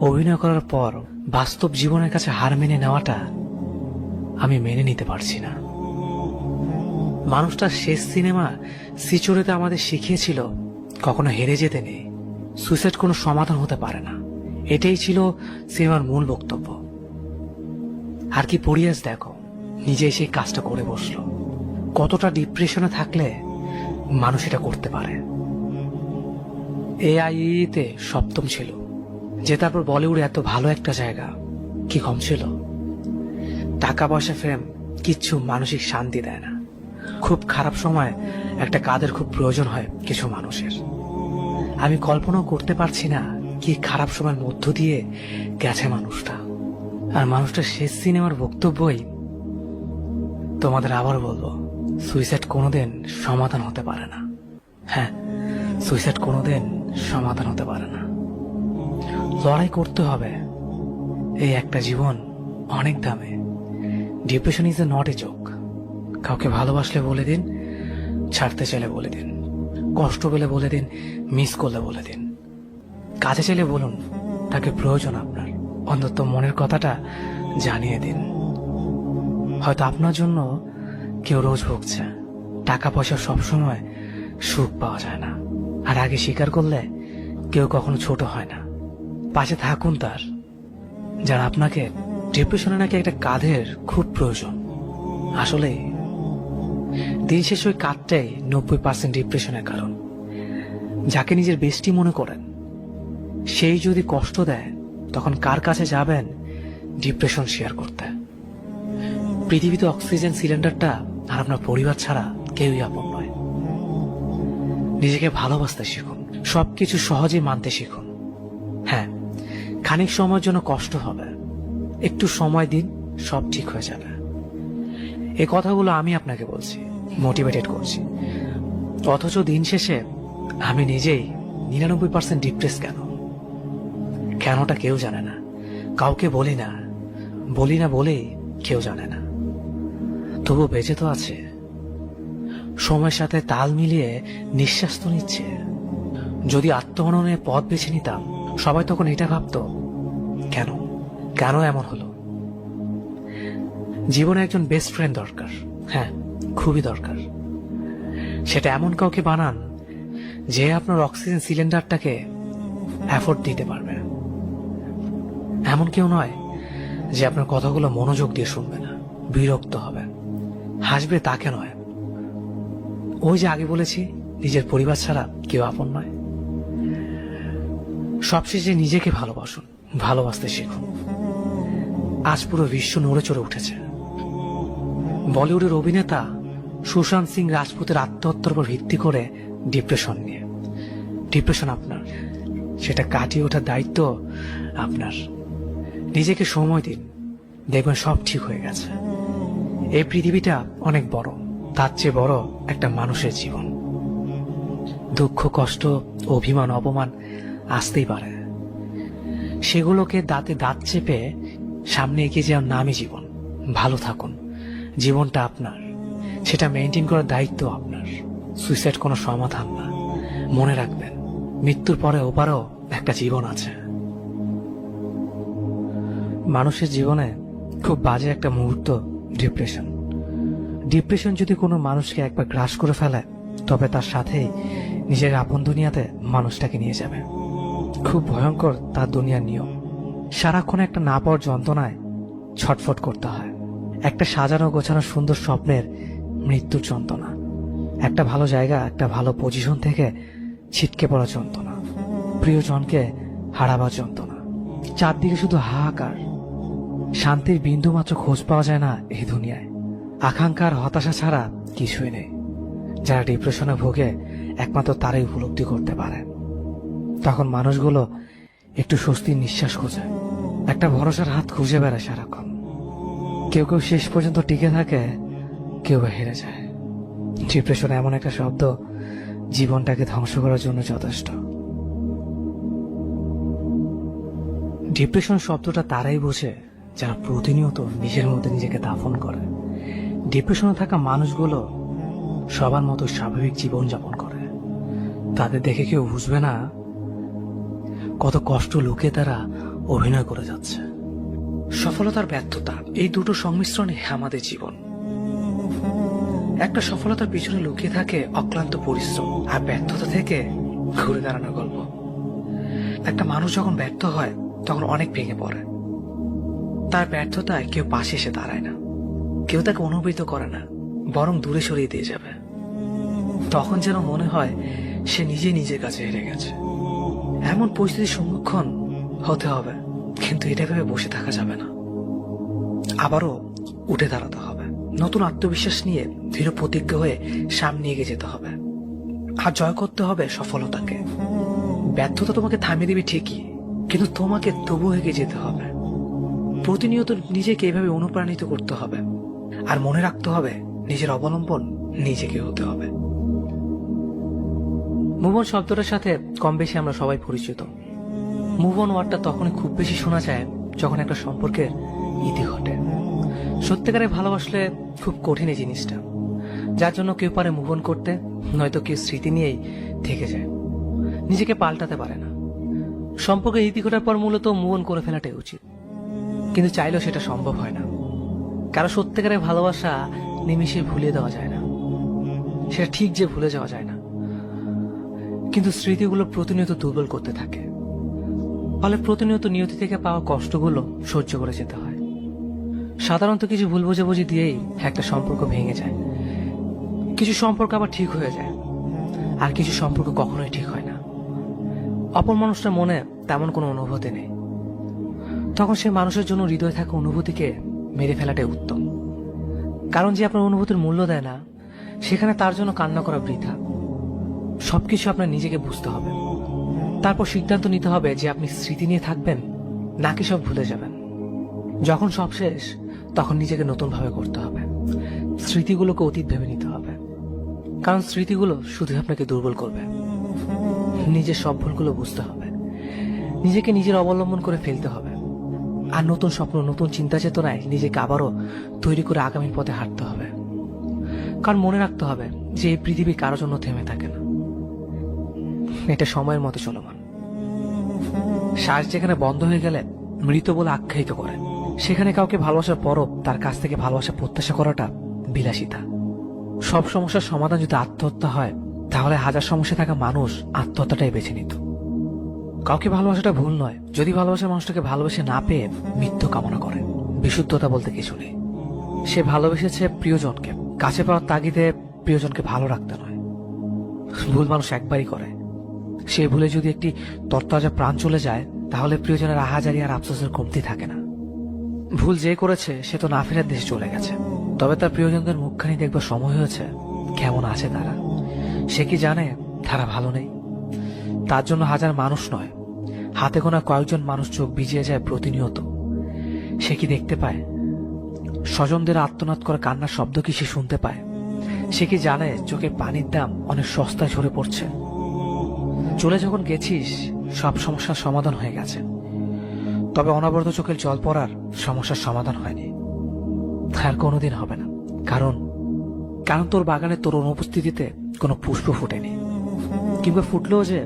Speaker 1: অভিনয় করার পর বাস্তব জীবনের কাছে হার মেনে নেওয়াটা আমি মেনে নিতে পারছি না। মানুষটার শেষ সিনেমা সিচুরেতে আমাদের শিখিয়েছিল কখনো হেরে যেতে নেই, সুইসাইড কোনো সমাধান হতে পারে না। এটাই ছিল সিনেমার মূল বক্তব্য। আর কি পরিয়াস দেখো, নিজেই সেই কাজটা করে বসলো। কতটা ডিপ্রেশনে থাকলে মানুষ এটা করতে পারে। AIE-তে সপ্তম ছিল, যে তারপর বলিউডে এত ভালো একটা জায়গা, কি কম ছিল? টাকা পয়সা ফ্রেম কিচ্ছু মানসিক শান্তি দেয় না। খুব খারাপ সময় একটা কাজের খুব প্রয়োজন হয় কিছু মানুষের। আমি কল্পনাও করতে পারছি না কি খারাপ সময়ের মধ্য দিয়ে গেছে মানুষটা। আর মানুষটার শেষ সিনেমার বক্তব্যই তোমাদের আবার বলবো, সুইসাইড কোনোদিন সমাধান হতে পারে না। হ্যাঁ, সুইসাইড কোনোদিন সমাধান হতে পারে না। লড়াই করতে হবে। এই একটা জীবন অনেক দামে। Depression is a not a joke. কাউকে ভালোবাসলে বলে দিন, ছাড়তে চাইলে বলে দিন, কষ্ট পেলে বলে দিন, মিস করলে বলে দিন। কাজে চাইলে বলুন তাকে প্রয়োজন আপনার, অন্তত মনের কথাটা জানিয়ে দিন। হয়তো আপনার জন্য কেউ রোজ ভুগছে। টাকা পয়সা সবসময় সুখ পাওয়া যায় না, আর আগে স্বীকার করলে কেউ কখনো ছোট হয় না। পাশে থাকুন তার, যারা আপনাকে। ডিপ্রেশনে নাকি একটা কাঁধের খুব প্রয়োজন। আসলে দিন শেষ ওই কাঁধটাই 90% ডিপ্রেশনের কারণ। যাকে নিজের বেস্টি মনে করেন সেই যদি কষ্ট দেয়, তখন কার কাছে যাবেন ডিপ্রেশন শেয়ার করতে? পৃথিবীতে অক্সিজেন সিলিন্ডারটা আর আপনার পরিবার ছাড়া কেউই আপন নয়। নিজেকে ভালোবাসতে শিখুন, সবকিছু সহজে মানতে শিখুন। হ্যাঁ, খানিক সময়ের জন্য কষ্ট হবে, একটু সময় দিন, সব ঠিক হয়ে যাবে। এই কথাগুলো আমি আপনাকে বলছি, মোটিভেটেড করছি। অথচ দিন শেষে আমি নিজেই 99% ডিপ্রেস। কেনটা কেউ জানে না, কাউকে বলি না বলেই কেউ জানে না। তবু বেঁচে তো আছে, সময়ের সাথে তাল মিলিয়ে নিঃশ্বাস তো নিচ্ছে। যদি আত্মহননের পথ বেছে নিতাম, সবাই তখন এটা ভাবতো কেন এমন হলো। জীবনে একজন বেস্ট ফ্রেন্ড দরকার। হ্যাঁ, খুবই দরকার। সেটা এমন কাউকে বানান যে আপনার অক্সিজেন সিলিন্ডারটাকে এফোর্ড দিতে পারবে। এমন কেউ নয় যে আপনার কথাগুলো মনোযোগ দিয়ে শুনবে না, বিরক্ত হবে, হাসবে, তাকে নয়। ওই যে আগে বলেছি, নিজের পরিবার ছাড়া কেউ আপন নয়। সবশেষে নিজেকে ভালোবাসুন, ভালোবাসতে শিখুন। আজ পুরো বিশ্ব নড়ে চড়ে উঠেছে বলিউডের অভিনেতা সুশান্ত সিং রাজপুতের আত্মহত্যার উপর ভিত্তি করে ডিপ্রেশন নিয়ে। ডিপ্রেশন আপনার, সেটা কাটিয়ে ওঠার দায়িত্ব আপনার। নিজেকে সময় দিন, দেখবেন সব ঠিক হয়ে গেছে। এই পৃথিবীটা অনেক বড়, তার চেয়ে বড় একটা মানুষের জীবন। দুঃখ, কষ্ট, অভিমান, অপমান আসতেই পারে, সেগুলোকে দাঁতে দাঁত চেপে সামনে এগিয়ে যাওয়ার নামই জীবন। ভালো থাকুন, জীবনটা আপনার, সেটা মেনটেন করার দায়িত্ব আপনার। সুইসাইড কোনো সমাধান না। মনে রাখবেন, মৃত্যুর পরে ওপারেও একটা জীবন আছে। মানুষের জীবনে খুব বাজে একটা মুহূর্ত ডিপ্রেশন। ডিপ্রেশন যদি কোনো মানুষকে একবার গ্রাস করে ফেলে, তবে তার সাথেই নিজের আপন দুনিয়াতে মানুষটাকে নিয়ে যাবে। খুব ভয়ঙ্কর তার দুনিয়ার নিয়ম। সারাক্ষণ একটা না পাওয়ার যন্ত্রণায় ছটফট করতে হয়। একটা সাজানো গোছানো সুন্দর স্বপ্নের মৃত্যুর যন্ত্রণা। একটা ভালো জায়গা, একটা ভালো পজিশন থেকে ছিটকে পড়া যন্ত্রণা। প্রিয়জনকে হারাবার যন্ত্রণা। চারদিকে শুধু হাহাকার। শান্তির বিন্দু মাত্র খোঁজ পাওয়া যায় না এই দুনিয়ায়। আকাঙ্ক্ষার হতাশা ছাড়া কিছুই নেই। যারা ডিপ্রেশনে ভোগে, একমাত্র তারাই উপলব্ধি করতে পারে। তখন মানুষগুলো একটু স্বস্তির নিঃশ্বাস খোঁজে, একটা ভরসার হাত খুঁজে বেড়ায় সারাক্ষণ। কেউ কেউ শেষ পর্যন্ত টিকে থাকে, কেউ হেরে যায়। ডিপ্রেশন এমন একটা শব্দ, জীবনটাকে ধ্বংস করার জন্য যথেষ্ট। ডিপ্রেশন শব্দটা তারাই বোঝে যারা প্রতিনিয়ত নিজের মধ্যে নিজেকে দাফন করে। ডিপ্রেশনে থাকা মানুষগুলো সবার মতো স্বাভাবিক জীবন যাপন করে। তাদের দেখে কেউ বুঝবে না কত কষ্ট লুকিয়ে তারা অভিনয় করে যাচ্ছে। সফলতার ব্যর্থতা, এই দুটো সংমিশ্রণে আমাদের জীবন। একটা সফলতার পিছনে লুকিয়ে থাকে অক্লান্ত পরিশ্রম, আর ব্যর্থতা থেকে ঘুরে দাঁড়ানোর গল্প। একটা মানুষ যখন ব্যর্থ হয় তখন অনেক ভেঙে পড়ে। তার ব্যর্থতায় কেউ পাশে এসে দাঁড়ায় না, কেউ তাকে অনুভূত করে না, বরং দূরে সরিয়ে দিয়ে যাবে। তখন যেন মনে হয় সে নিজে নিজের কাছে হেরে গেছে। এমন পরিস্থিতির সম্মুখীন হতে হবে, কিন্তু এটা ভেবে বসে থাকা যাবে না। আবারও উঠে দাঁড়াতে হবে, নতুন আত্মবিশ্বাস নিয়ে দৃঢ় প্রতিজ্ঞ হয়ে সামনে এগিয়ে যেতে হবে। আর জয় করতে হবে সফলতাকে। ব্যর্থতা তোমাকে থামিয়ে দিবে ঠিকই, কিন্তু তোমাকে তবু এগিয়ে যেতে হবে। প্রতিনিয়ত নিজেকে এভাবে অনুপ্রাণিত করতে হবে, আর মনে রাখতে হবে নিজের অবলম্বন নিজেকে হতে হবে। মুভ অন শব্দটার সাথে কম বেশি আমরা সবাই পরিচিত। মুভ অন ওয়ার্ডটা তখনই খুব বেশি শোনা যায় যখন একটা সম্পর্কের ইতি ঘটে। সত্যিকারে ভালোবাসলে খুব কঠিন এই জিনিসটা, যার জন্য কেউ পারে মুভ অন করতে, নয়তো কেউ স্মৃতি নিয়েই থেকে যায়, নিজেকে পাল্টাতে পারে না। সম্পর্কের ইতি ঘটার পর মূলত মুভ অন করে ফেলাটাই উচিত, কিন্তু চাইলেও সেটা সম্ভব হয় না। কারণ সত্যিকারের ভালোবাসা নিমিষে ভুলে দেওয়া যায় না। সেটা ঠিক যে ভুলে যাওয়া যায় না, কিন্তু স্মৃতিগুলো প্রতিনিয়ত দুর্বল করতে থাকে। ফলে প্রতিনিয়ত নিয়তি থেকে পাওয়া কষ্টগুলো সহ্য করে যেতে হয়। সাধারণত কিছু ভুল বোঝাবুঝি দিয়েই একটা সম্পর্ক ভেঙে যায়। কিছু সম্পর্ক আবার ঠিক হয়ে যায়, আর কিছু সম্পর্ক কখনোই ঠিক হয় না। অপর মানুষটার মনে তেমন কোনো অনুভূতি নেই, তখন সে মানুষের জন্য হৃদয়ে থাকা অনুভূতিকে মেরে ফেলাটাই উত্তম। কারণ যে আপনার অনুভূতির মূল্য দেয় না, সেখানে তার জন্য কান্না করা বৃথা। সবকিছু আপনার নিজেকে বুঝতে হবে, তারপর সিদ্ধান্ত নিতে হবে যে আপনি স্মৃতি নিয়ে থাকবেন নাকি সব ভুলে যাবেন। যখন সব শেষ, তখন নিজেকে নতুন ভাবে করতে হবে। স্মৃতিগুলোকে অতীত ভেবে নিতে হবে, কারণ স্মৃতিগুলো শুধু আপনাকে দুর্বল করবে। নিজের সব ভুলগুলো বুঝতে হবে, নিজেকে নিজের অবলম্বন করে ফেলতে হবে, আর নতুন স্বপ্ন, নতুন চিন্তা চেতনায় নিজেকে আবারও তৈরি করে আগামীর পথে হাঁটতে হবে। কারণ মনে রাখতে হবে যে এই পৃথিবী কারোর জন্য থেমে থাকে না, এটা সময়ের মতো চলমান। শ্বাস যেখানে বন্ধ হয়ে গেলে মৃত বলে আখ্যায়িত করে, সেখানে কাউকে ভালোবাসার পরও তার কাছ থেকে ভালোবাসা প্রত্যাশা করাটা বিলাসিতা। সব সমস্যার সমাধান যদি আত্মহত্যা হয়, তাহলে হাজার সমস্যা থাকা মানুষ আত্মহত্যাটাই বেছে নিত। কাউকে ভালোবাসাটা ভুল নয়, যদি ভালোবাসার মানুষটাকে ভালোবেসে না পেয়ে মৃত্যু কামনা করে। বিশুদ্ধতা বলতে কিছু নেই। সে ভালোবেসেছে প্রিয়জনকে, কাছে পাওয়ার তাগিদে প্রিয়জনকে ভালো রাখতে নয়। ভুল মানুষ একবারই করে, সে ভুলে যদি একটি তরতাজা প্রাণ চলে যায়, তাহলে প্রিয়জনের আহাজারি আর আফসোসের কমতি থাকে না। ভুল যে করেছে সে তো না ফেরার দেশে চলে গেছে, তবে তার প্রিয়জনদের মুখখানি দেখবার সময় হয়েছে কেমন আছে তারা। সে কি জানে তারা ভালো নেই? তার জন্য হাজার মানুষ নয়, হাতে গোনা কয়েকজন মানুষ চোখ ভিজিয়ে যায় প্রতিনিয়ত। সে কি দেখতে পায়? স্বজনদের আর্তনাদ করে কান্নার শব্দ কি সে শুনতে পায়? সে কি জানে চোখে পানির দাম অনেক সস্তায় ঝরে পড়ছে? চলে যখন গেছিস সব সমস্যার সমাধান হয়ে গেছে, তবে অনবরত চোখের জল পড়ার সমস্যার সমাধান হয়নি, আর কোনোদিন হবে না। কারণ কারণ তোর বাগানে তোর অনুপস্থিতিতে কোনো পুষ্প ফুটেনি, কিংবা ফুটলেও যে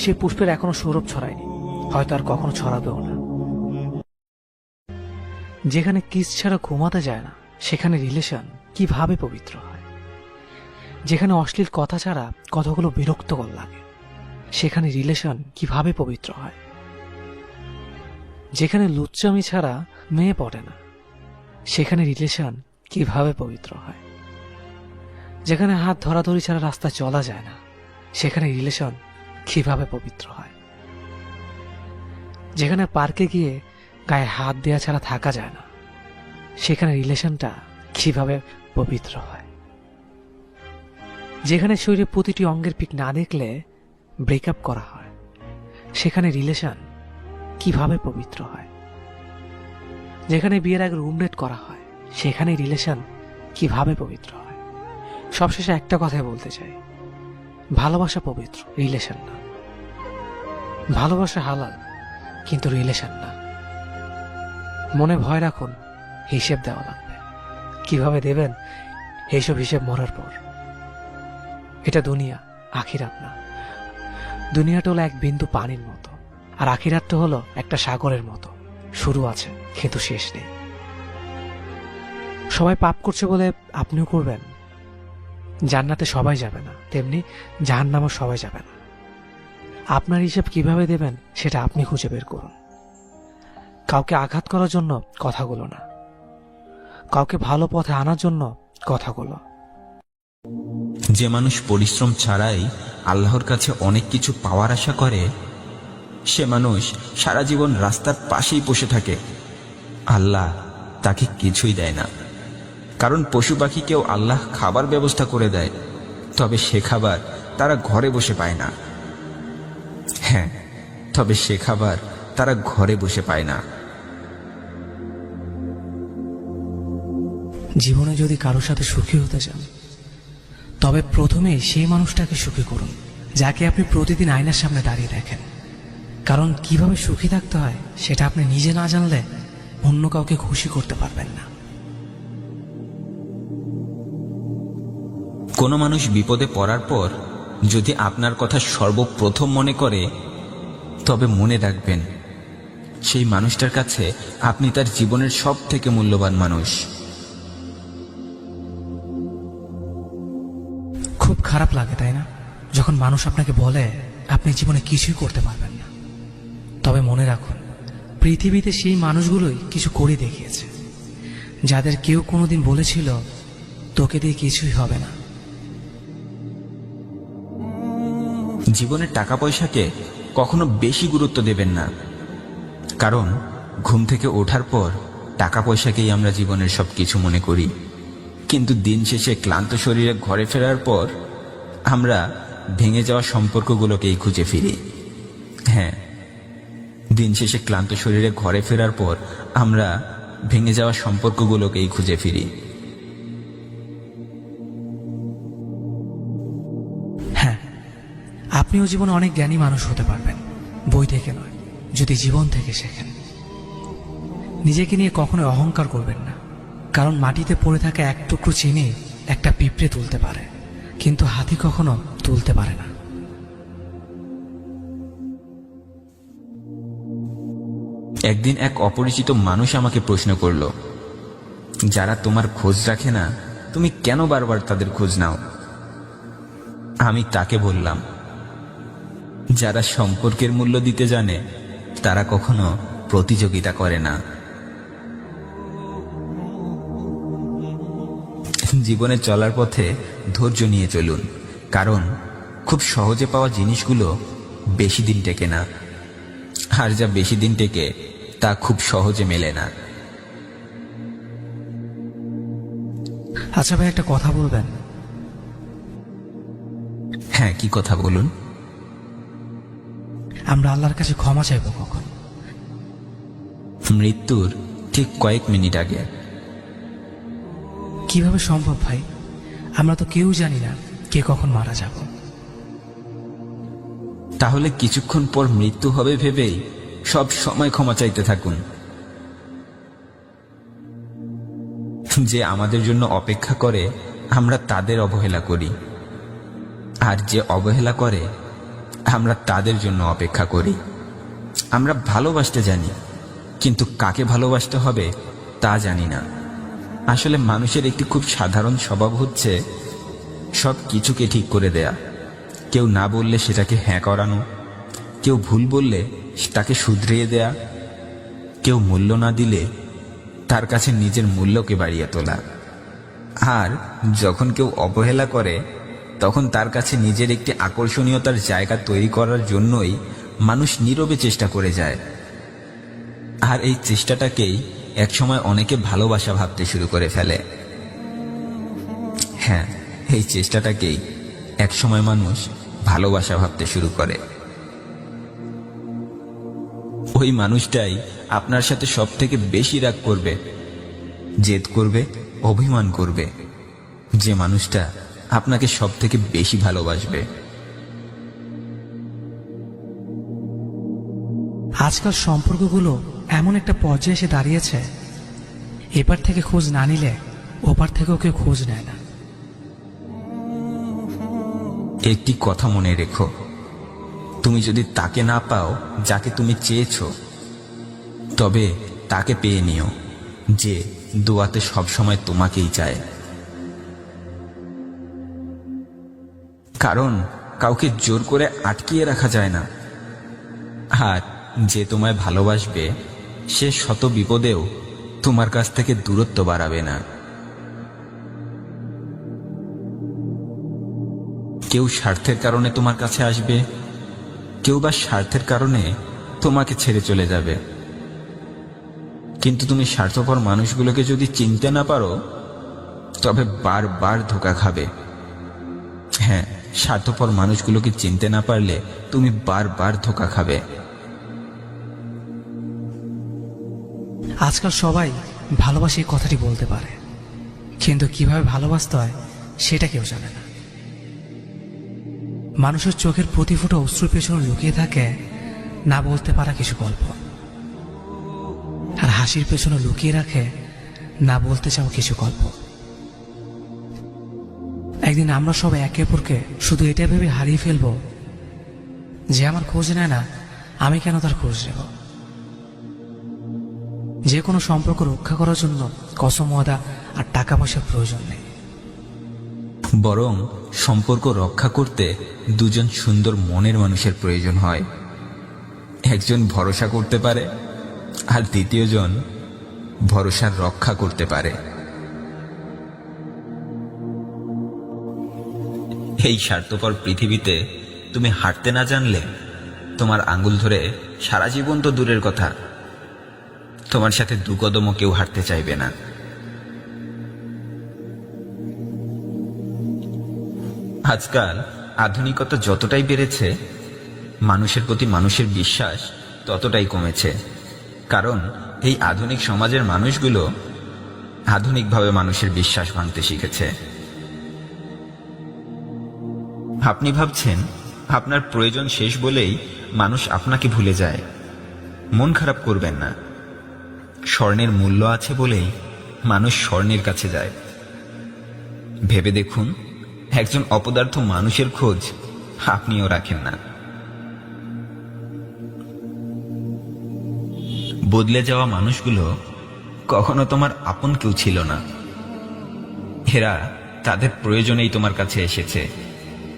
Speaker 1: সেই পুষ্পের এখনো সৌরভ ছড়ায়নি, হয়তো আর কখনো ছড়াবেও না। যেখানে কিস ছাড়া ঘুমাতে যায় না সেখানে রিলেশন কিভাবে পবিত্র হয়? যেখানে অশ্লীল কথা ছাড়া কথাগুলো বিরক্তকর লাগে সেখানে রিলেশন কিভাবে পবিত্র হয়? যেখানে লুচ্চামি ছাড়া মেয়ে পড়ে না সেখানে রিলেশন কিভাবে পবিত্র হয়? যেখানে হাত ধরাধরি ছাড়া রাস্তায় চলা যায় না সেখানে রিলেশন কিভাবে পবিত্র হয়? যেখানে পার্কে গিয়ে গায়ে হাত দেওয়া ছাড়া থাকা যায় না সেখানে রিলেশনটা কিভাবে পবিত্র হয়? যেখানে শরীরের প্রতিটি অঙ্গের পিক না দেখলে ব্রেকআপ করা হয় সেখানে রিলেশন কিভাবে পবিত্র হয়? যেখানে বিয়ের আগে রুমমেট করা হয় সেখানে রিলেশন কিভাবে পবিত্র হয়? সবশেষে একটা কথাই বলতে চাই, ভালোবাসা পবিত্র, রিলেশন না। ভালোবাসা হালাল, কিন্তু রিলেশন না। মনে ভয় রাখুন, হিসেব দেওয়া লাগবে। কিভাবে দেবেন এইসব হিসেব মরার পর। এটা দুনিয়া, আখিরাত না। দুনিয়াটা হলো এক বিন্দু পানির মতো, আর আখিরাতটা হলো একটা সাগরের মতো, শুরু আছে কিন্তু শেষ নেই। সবাই পাপ করছে বলে আপনিও করবেন? জান্নাতে সবাই যাবে না, তেমনি জাহান্নামও সবাই যাবে না। আপনার হিসাব কিভাবে দেবেন সেটা আপনি খুঁজে বের করুন। কাউকে আঘাত করার জন্য কথাগুলো না, কাউকে ভালো পথে আনার জন্য কথাগুলো।
Speaker 3: যে মানুষ পরিশ্রম ছাড়াই আল্লাহর কাছে অনেক কিছু পাওয়ার আশা করে, সে মানুষ সারা জীবন রাস্তার পাশেই বসে থাকে, আল্লাহ তাকে কিছুই দেয় না। কারণ পশু পাখিকেও আল্লাহ খাবার ব্যবস্থা করে দেয়, তবে সে খাবার তারা ঘরে বসে পায় না। হ্যাঁ, তবে সে খাবার তারা ঘরে বসে পায় না।
Speaker 1: জীবনে যদি কারোর সাথে সুখী হতে চান তবে প্রথমেই সেই মানুষটাকে সুখী করুন যাকে আপনি প্রতিদিন আয়নার সামনে দাঁড়িয়ে দেখেন। কারণ কিভাবে সুখী থাকতে হয় সেটা আপনি নিজে না জানলে অন্য কাউকে খুশি করতে পারবেন না।
Speaker 3: কোনো মানুষ বিপদে পড়ার পর যদি আপনার কথা সর্বপ্রথম মনে করে, তবে মনে রাখবেন সেই মানুষটার কাছে আপনি তার জীবনের সব থেকে মূল্যবান মানুষ।
Speaker 1: খুব খারাপ লাগে, তাই না, যখন মানুষ আপনাকে বলে আপনি জীবনে কিছুই করতে পারবেন না। তবে মনে রাখুন, পৃথিবীতে সেই মানুষগুলোই কিছু করে দেখিয়েছে, যাদের কেউ কোনোদিন বলেছিল তোকে দিয়ে কিছুই হবে না।
Speaker 3: জীবনের টাকা পয়সাকে কখনো বেশি গুরুত্ব দেবেন না, কারণ ঘুম থেকে ওঠার পর টাকা পয়সাকেই আমরা জীবনের সব কিছু মনে করি, কিন্তু দিন শেষে ক্লান্ত শরীরে ঘরে ফেরার পর আমরা ভেঙে যাওয়া সম্পর্কগুলোকেই খুঁজে ফিরি। হ্যাঁ, দিন শেষে ক্লান্ত শরীরে ঘরে ফেরার পর আমরা ভেঙে যাওয়া সম্পর্কগুলোকেই খুঁজে ফিরি।
Speaker 1: হ্যাঁ, আপনিও জীবনে অনেক জ্ঞানী মানুষ হতে পারবেন, বই থেকে নয়, যদি জীবন থেকে শেখেন। নিজেকে নিয়ে কখনো অহংকার করবেন না, কারণ মাটিতে পড়ে থাকা এক টুকরো চিনি একটা পিঁপড়ে তুলতে পারে, কিন্তু হাতি কখনো তুলতে পারে না।
Speaker 3: একদিন এক অপরিচিত মানুষ আমাকে প্রশ্ন করল, যারা তোমার খোঁজ রাখে না তুমি কেন বারবার তাদের খোঁজ নাও? আমি তাকে বললাম, যারা সম্পর্কের মূল্য দিতে জানে তারা কখনো প্রতিযোগিতা করে না। জীবনে চলার পথে ধৈর্য নিয়ে চলুন, কারণ খুব সহজে পাওয়া জিনিসগুলো বেশি দিন টেকে না, আর যা বেশি দিন টেকে তা খুব সহজে মেলে না।
Speaker 1: আচ্ছা ভাই, একটা কথা বলবেন?
Speaker 3: হ্যাঁ, কি কথা বলুন?
Speaker 1: আমরা আল্লাহর কাছে ক্ষমা চাইব কখন?
Speaker 3: মৃত্যুর ঠিক কয়েক মিনিট আগে।
Speaker 1: কিভাবে সম্ভব ভাই? আমরা তো কেউ জানি না কে কখন মারা যাব।
Speaker 3: তাহলে কিছুক্ষণ পর মৃত্যু হবে ভেবেই সব সময় ক্ষমা চাইতে থাকুন। যে আমাদের জন্য অপেক্ষা করে আমরা তাদের অবহেলা করি, আর যে অবহেলা করে আমরা তাদের জন্য অপেক্ষা করি। আমরা ভালোবাসতে জানি, কিন্তু কাকে ভালোবাসতে হবে তা জানি না। আসলে মানুষের একটি খুব সাধারণ স্বভাব হচ্ছে সব কিছুকে ঠিক করে দেয়া। কেউ না বললে সেটাকে হ্যাঁ করানো, কেউ ভুল বললে তাকে শুধরিয়ে দেয়া, কেউ মূল্য না দিলে তার কাছে নিজের মূল্যকে বাড়িয়ে তোলা। আর যখন কেউ অবহেলা করে তখন তার কাছে নিজের একটি আকর্ষণীয়তার জায়গা তৈরি করার জন্যই মানুষ নীরবে চেষ্টা করে যায়। আর এই চেষ্টাটাকেই একসময় অনেকে ভালোবাসা ভাবতে শুরু করে ফেলে। হ্যাঁ, এই চেষ্টাটাকেই একসময় মানুষ ভালোবাসা ভাবতে শুরু করে। ওই মানুষটাই আপনার সাথে সব থেকে বেশি রাগ করবে, জেদ করবে, অভিমান করবে, যে মানুষটা আপনাকে সব থেকে বেশি ভালোবাসবে।
Speaker 1: আজকাল সম্পর্কগুলো এমন একটা পর্যায়ে এসে দাঁড়িয়েছে, এপার থেকে খোঁজ না নিলে ওপার থেকেও কেউ খোঁজ নেয় না।
Speaker 3: একটি কথা মনে রেখো, তুমি যদি তাকে না পাও যাকে তুমি চেয়েছো, তবে তাকে পেয়ে নিও যে দোয়াতে সবসময় তোমাকেই চায়। কারণ কাউকে জোর করে আটকিয়ে রাখা যায় না, আর যে তোমায় ভালোবাসবে সে শত বিপদেও তোমার কাছ থেকে দূরত্ব বাড়াবে না। কেউ স্বার্থের কারণে তোমার কাছে আসবে, কেউ বা স্বার্থের কারণে তোমাকে ছেড়ে চলে যাবে। কিন্তু তুমি স্বার্থপর মানুষগুলোকে যদি চিনতে না পারো তবে বারবার ধোঁকা খাবে। হ্যাঁ, স্বার্থপর মানুষগুলোকে চিনতে না পারলে তুমি বারবার ধোঁকা খাবে।
Speaker 1: আজকাল সবাই ভালোবাসে এই কথাটি বলতে পারে, কিন্তু কিভাবে ভালোবাসতে হয় সেটা কেউ জানে না। মানুষের চোখের প্রতি ফোঁটা অশ্রুর পেছনে লুকিয়ে থাকে না বলতে পারা কিছু গল্প, আর হাসির পেছনে লুকিয়ে রাখে না বলতে চাও কিছু গল্প। একদিন আমরা সবাই একে অপরকে শুধু এটা ভেবে হারিয়ে ফেলবো যে আমার খোঁজ নেয় না, আমি কেন তার খোঁজ নেব। যে কোনো সম্পর্ক রক্ষা করার জন্য কসম ওয়াদা আর টাকা পয়সার প্রয়োজন নেই।
Speaker 3: বরং সম্পর্ক রক্ষা করতে দুজন সুন্দর মনের মানুষের প্রয়োজন হয়। একজন ভরসা করতে পারে আর দ্বিতীয়জন ভরসার রক্ষা করতে পারে। এই স্বার্থপর পৃথিবীতে তুমি হাঁটতে না জানলে তোমার আঙ্গুল ধরে সারা জীবন তো দূরের কথা, তোমার সাথে দু কদমও কেউ হাঁটতে চাইবে না। আজকাল আধুনিকতা যতটাই বেড়েছে, মানুষের প্রতি মানুষের বিশ্বাস ততটাই কমেছে। কারণ এই আধুনিক সমাজের মানুষগুলো আধুনিকভাবে মানুষের বিশ্বাস ভাঙতে শিখেছে। আপনি ভাবছেন আপনার প্রয়োজন শেষ বলেই মানুষ আপনাকে ভুলে যায়। মন খারাপ করবেন না। স্বর্ণের মূল্য আছে বলেই মানুষ স্বর্ণের কাছে যায়। ভেবে দেখুন, একজন অপদার্থ মানুষের খোঁজ আপনিও রাখেন না। বদলে যাওয়া মানুষগুলো কখনো তোমার আপন কেউ ছিল না। এরা তাদের প্রয়োজনেই তোমার কাছে এসেছে,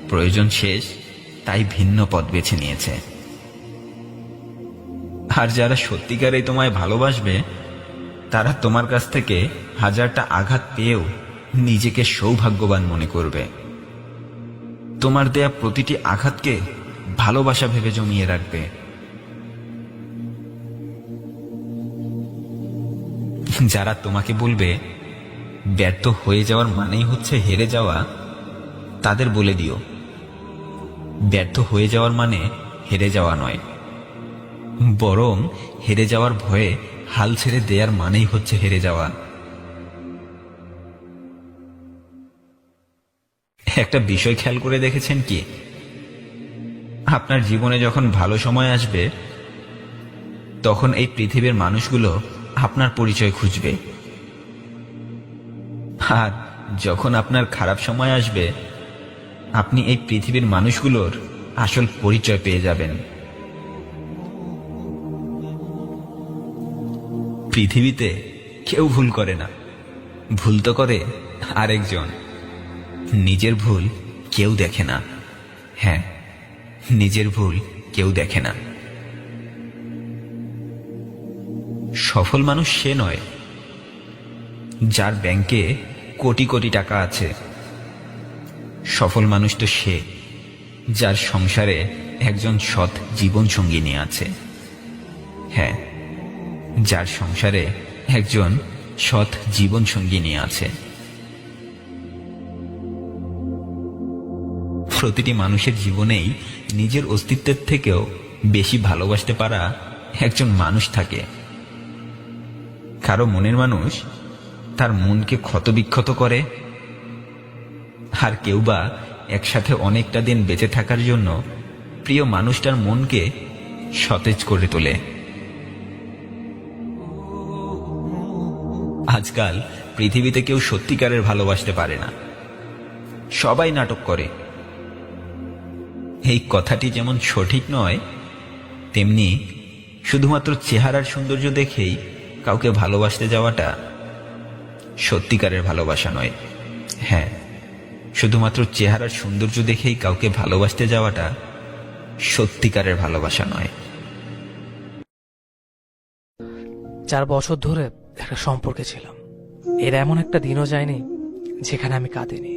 Speaker 3: প্রয়োজন শেষ তাই ভিন্ন পথ বেছে নিয়েছে। আর যারা সত্যিকারেই তোমায় ভালোবাসবে তারা তোমার কাছ থেকে হাজারটা আঘাত পেয়েও নিজেকে সৌভাগ্যবান মনে করবে। তোমার দেয়া প্রতিটি আঘাতকে ভালোবাসা ভেবে জমিয়ে রাখবে। যারা তোমাকে বলবে ব্যর্থ হয়ে যাওয়ার মানেই হচ্ছে হেরে যাওয়া, তাদের বলে দিও ব্যর্থ হয়ে যাওয়ার মানে হেরে যাওয়া নয়, বরং হেরে যাওয়ার ভয়ে হাল ছেড়ে দেওয়ার মানেই হচ্ছে হেরে যাওয়া। একটা বিষয় খেয়াল করে দেখেছেন কি, আপনার জীবনে যখন ভালো সময় আসবে তখন এই পৃথিবীর মানুষগুলো আপনার পরিচয় খুঁজবে, আর যখন আপনার খারাপ সময় আসবে আপনি এই পৃথিবীর মানুষগুলোর আসল পরিচয় পেয়ে যাবেন। পৃথিবীতে কেউ ভুল করে না, ভুল তো করে আরেকজন। নিজের ভুল কেউ দেখে না। হ্যাঁ, নিজের ভুল কেউ দেখে না। সফল মানুষ সে নয় যার ব্যাংকে কোটি কোটি টাকা আছে। সফল মানুষ তো সে যার সংসারে একজন সৎ জীবন সঙ্গিনী আছে। হ্যাঁ, যার সংসারে একজন সৎ জীবন সঙ্গিনী আছে। প্রতিটি মানুষের জীবনেই নিজের অস্তিত্বের থেকেও বেশি ভালোবাসতে পারা একজন মানুষ থাকে। কারো মনের মানুষ তার মনকে ক্ষতবিক্ষত করে, আর কেউ বা একসাথে অনেকটা দিন বেঁচে থাকার জন্য প্রিয় মানুষটার মনকে সতেজ করে তোলে। আজকাল পৃথিবীতে কেউ সত্যিকারের ভালোবাসতে পারে না, সবাই নাটক করে। এই কথাটি যেমন সঠিক নয়, তেমনি শুধুমাত্র চেহারার সৌন্দর্য দেখেই কাউকে ভালোবাসতে যাওয়াটা সত্যিকারের ভালোবাসা নয়। হ্যাঁ, শুধুমাত্র চেহারার সৌন্দর্য দেখেই কাউকে ভালোবাসতে যাওয়াটা সত্যিকারের ভালোবাসা নয়।
Speaker 1: 4 বছর ধরে একটা সম্পর্কে ছিলাম। এর এমন একটা দিনও যায়নি যেখানে আমি কাঁদিনি।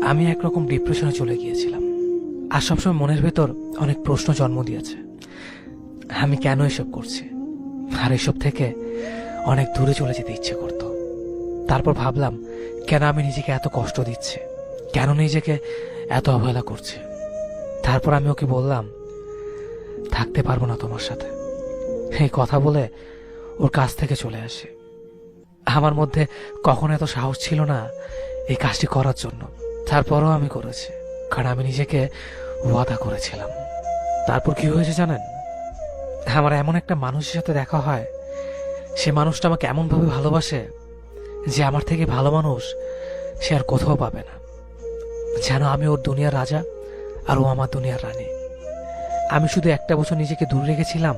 Speaker 1: আমি একরকম ডিপ্রেশনে চলে গিয়েছিলাম, আর সবসময় মনের ভেতর অনেক প্রশ্ন জন্ম দিয়েছে। আমি কেন এসব করছি, আর এসব থেকে অনেক দূরে চলে যেতে ইচ্ছে করত। তারপর ভাবলাম, কেন আমি নিজেকে এত কষ্ট দিচ্ছি, কেন নিজেকে এত অবহেলা করছি। তারপর আমি ওকে বললাম, থাকতে পারবো না তোমার সাথে। এই কথা বলে ওর কাছ থেকে চলে আসে। আমার মধ্যে কখনো এত সাহস ছিল না এই কাজটি করার জন্য। তারপরও আমি করেছি, কারণ আমি নিজেকে ওয়াদা করেছিলাম। তারপর কি হয়েছে জানেন? আমার এমন একটা মানুষের সাথে দেখা হয়, সে মানুষটা আমাকে এমনভাবে ভালোবাসে যে আমার থেকে ভালো মানুষ সে আর কোথাও পাবে না। যেন আমি ওর দুনিয়ার রাজা আর ও আমার দুনিয়ার রানী। আমি শুধু একটা বছর নিজেকে দূরে রেখেছিলাম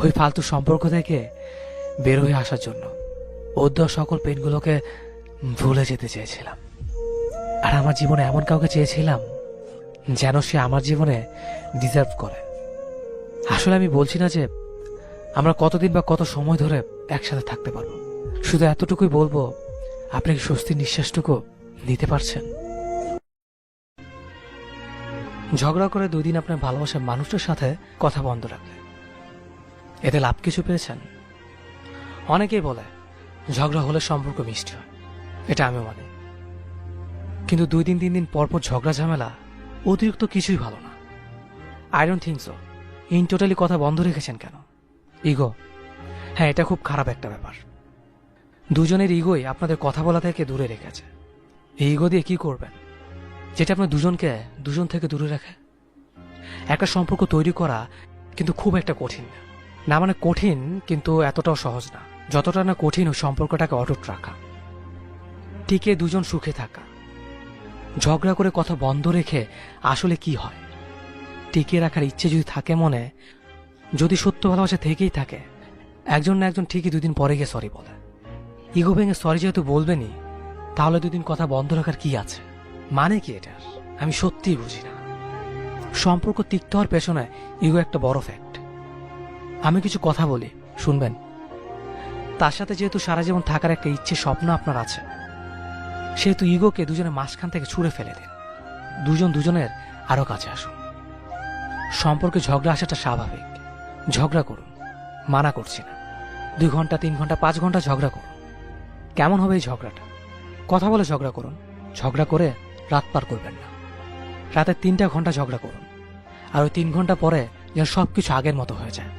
Speaker 1: ওই ফালতু সম্পর্ক থেকে বের হয়ে আসার জন্য। ওর দেওয়া সকল পেনগুলোকে ভুলে যেতে চেয়েছিলাম। আর আমার জীবনে এমন কাউকে চেয়েছিলাম যেন সে আমার জীবনে ডিজার্ভ করে। আসলে আমি বলছি না যে আমরা কতদিন বা কত সময় ধরে একসাথে থাকতে পারবো, শুধু এতটুকুই বলবো, আপনি কি স্বস্তির নিঃশ্বাসটুকু নিতে পারছেন? ঝগড়া করে 2 দিন আপনার ভালোবাসার মানুষটার সাথে কথা বন্ধ রাখলেন, এতে লাভ কিছু পেয়েছেন? অনেকেই বলে ঝগড়া হলে সম্পর্ক মিষ্টি হয়, এটা আমিও মানি। কিন্তু 2 দিন 3 দিন পরপর ঝগড়া ঝামেলা অতিরিক্ত কিছুই ভালো না। I don't think so. In totally কথা বন্ধ রেখেছেন কেন? ইগো। হ্যাঁ, এটা খুব খারাপ একটা ব্যাপার। দুজনের ইগোই আপনাদের কথা বলা থেকে দূরে রেখেছে। এই ইগো দিয়ে কি করবেন যেটা আপনার দুজন থেকে দূরে রাখে? একটা সম্পর্ক তৈরি করা কিন্তু খুব একটা কঠিন না, মানে কঠিন কিন্তু এতটাও সহজ না যতটা না কঠিন ওই সম্পর্কটাকে অটুট রাখা, টিকে দুজন সুখে থাকা। ঝগড়া করে কথা বন্ধ রেখে আসলে কি হয়? টিকিয়ে রাখার ইচ্ছে যদি থাকে মনে, যদি সত্য ভালোবাসা থেকেই থাকে, একজন না একজন ঠিকই 2 দিন পরে গিয়ে সরি বলে। ইগো ভেঙে সরি যেহেতু বলবেনই, তাহলে 2 দিন কথা বন্ধ রাখার কি আছে? মানে কি এটার? আমি সত্যিই বুঝি না। সম্পর্ক তিক্ত হওয়ার পেছনে ইগো একটা বড় ফ্যাক্ট। আমি কিছু কথা বলি, শুনবেন? তার সাথে যেহেতু সারা জীবন থাকার একটা ইচ্ছে স্বপ্ন আপনার আছে, সেহেতু ইগোকে দুজনের মাঝখান থেকে ছুঁড়ে ফেলে দিন। দুজনের আরো কাছে আসুন। সম্পর্কে ঝগড়া আসাটা স্বাভাবিক। ঝগড়া করুন, মানা করছি না। 2 ঘন্টা, 3 ঘন্টা, 5 ঘন্টা ঝগড়া করুন। কেমন হবে এই ঝগড়াটা? কথা বলে ঝগড়া করুন। ঝগড়া করে রাত পার করবেন না। রাতে 3টা ঘন্টা ঝগড়া করুন, আর ওই 3 ঘন্টা পরে যেন সবকিছু আগের মতো হয়ে যায়।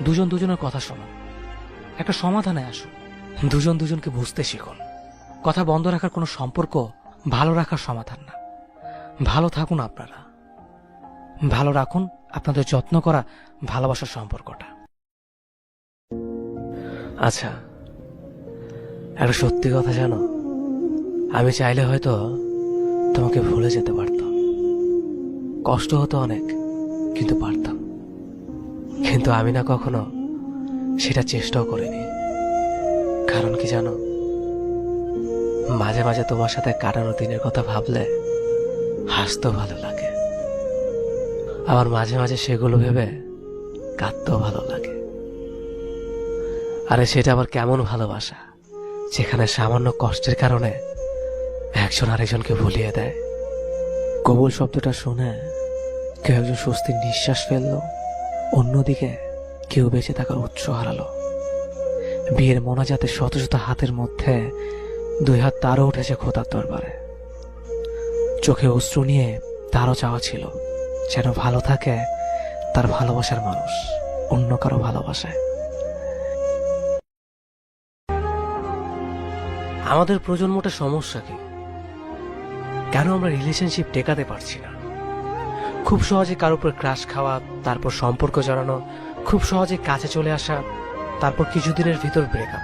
Speaker 1: দুজনের কথা শুনুন, একটা সমাধানে আসুন। দুজনকে বুঝতে শিখুন। কথা বন্ধ রাখার কোনো সম্পর্ক ভালো রাখার সমাধান না। ভালো থাকুন আপনারা, ভালো রাখুন আপনাদের যত্ন করা ভালোবাসার সম্পর্কটা। আচ্ছা, একটা সত্যি কথা জানো, আমি চাইলে হয়তো তোমাকে ভুলে যেতে পারতাম, কষ্ট হতো অনেক, কিন্তু পারতাম। কিন্তু আমি না কখনো সেটা চেষ্টাও করিনি। কারণ কি জানো, মাঝে মাঝে তোমার সাথে কাটানো দিনের কথা ভাবলে হাসতেও ভালো লাগে, আবার মাঝে মাঝে সেগুলো ভেবে কাঁদতেও ভালো লাগে। আরে সেটা আবার কেমন ভালোবাসা, যেখানে সামান্য কষ্টের কারণে একজন আরেকজনকে ভুলিয়ে দেয়। কবুল শব্দটা শুনে কেউ একজন স্বস্তির নিঃশ্বাস ফেললো, অন্যদিকে কেউ বেঁচে থাকার উৎস হারালো। বিয়ের মোনাজাতে শত শত হাতের মধ্যে 2 হাত তারও উঠেছে খোদার দরবারে। চোখে অশ্রু নিয়ে তারও চাওয়া ছিল যেন ভালো থাকে তার ভালোবাসার মানুষ অন্য কারো ভালোবাসায়। আমাদের প্রজন্মটা সমস্যা কি? কেন আমরা রিলেশনশিপ টেকাতে পারছি না? খুব সহজে কারোর উপর ক্রাশ খাওয়া, তারপর সম্পর্ক জড়ানো, খুব সহজে কাছে চলে আসা, তারপর কিছুদিনের ভিতর ব্রেকআপ।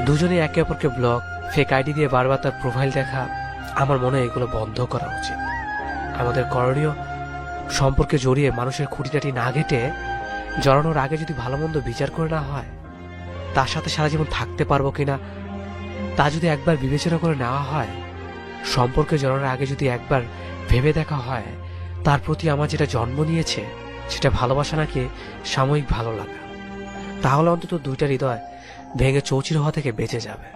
Speaker 1: দুজনে একে অপরকে ব্লক, ফেক আইডি দিয়ে বারবার তার প্রোফাইল দেখা। আমার মনে হয় এগুলো বন্ধ করা উচিত। আমাদের করণীয়, সম্পর্কে জড়িয়ে মানুষের খুঁটিনাটি না ঘেটে জড়ানোর আগে যদি ভালো মন্দ বিচার করে না হয়, তার সাথে সারা জীবন থাকতে পারবো কিনা তা যদি একবার বিবেচনা করে নেওয়া হয়, সম্পর্কে জড়ানোর আগে যদি একবার ভেবে দেখা হয় তার প্রতি আমার যেটা জন্ম নিয়েছে সেটা ভালোবাসা নাকি সাময়িক ভালো লাগা, তাহলে অন্তত দুইটা হৃদয় ভেঙে চৌচির হওয়া থেকে বেঁচে যাবে।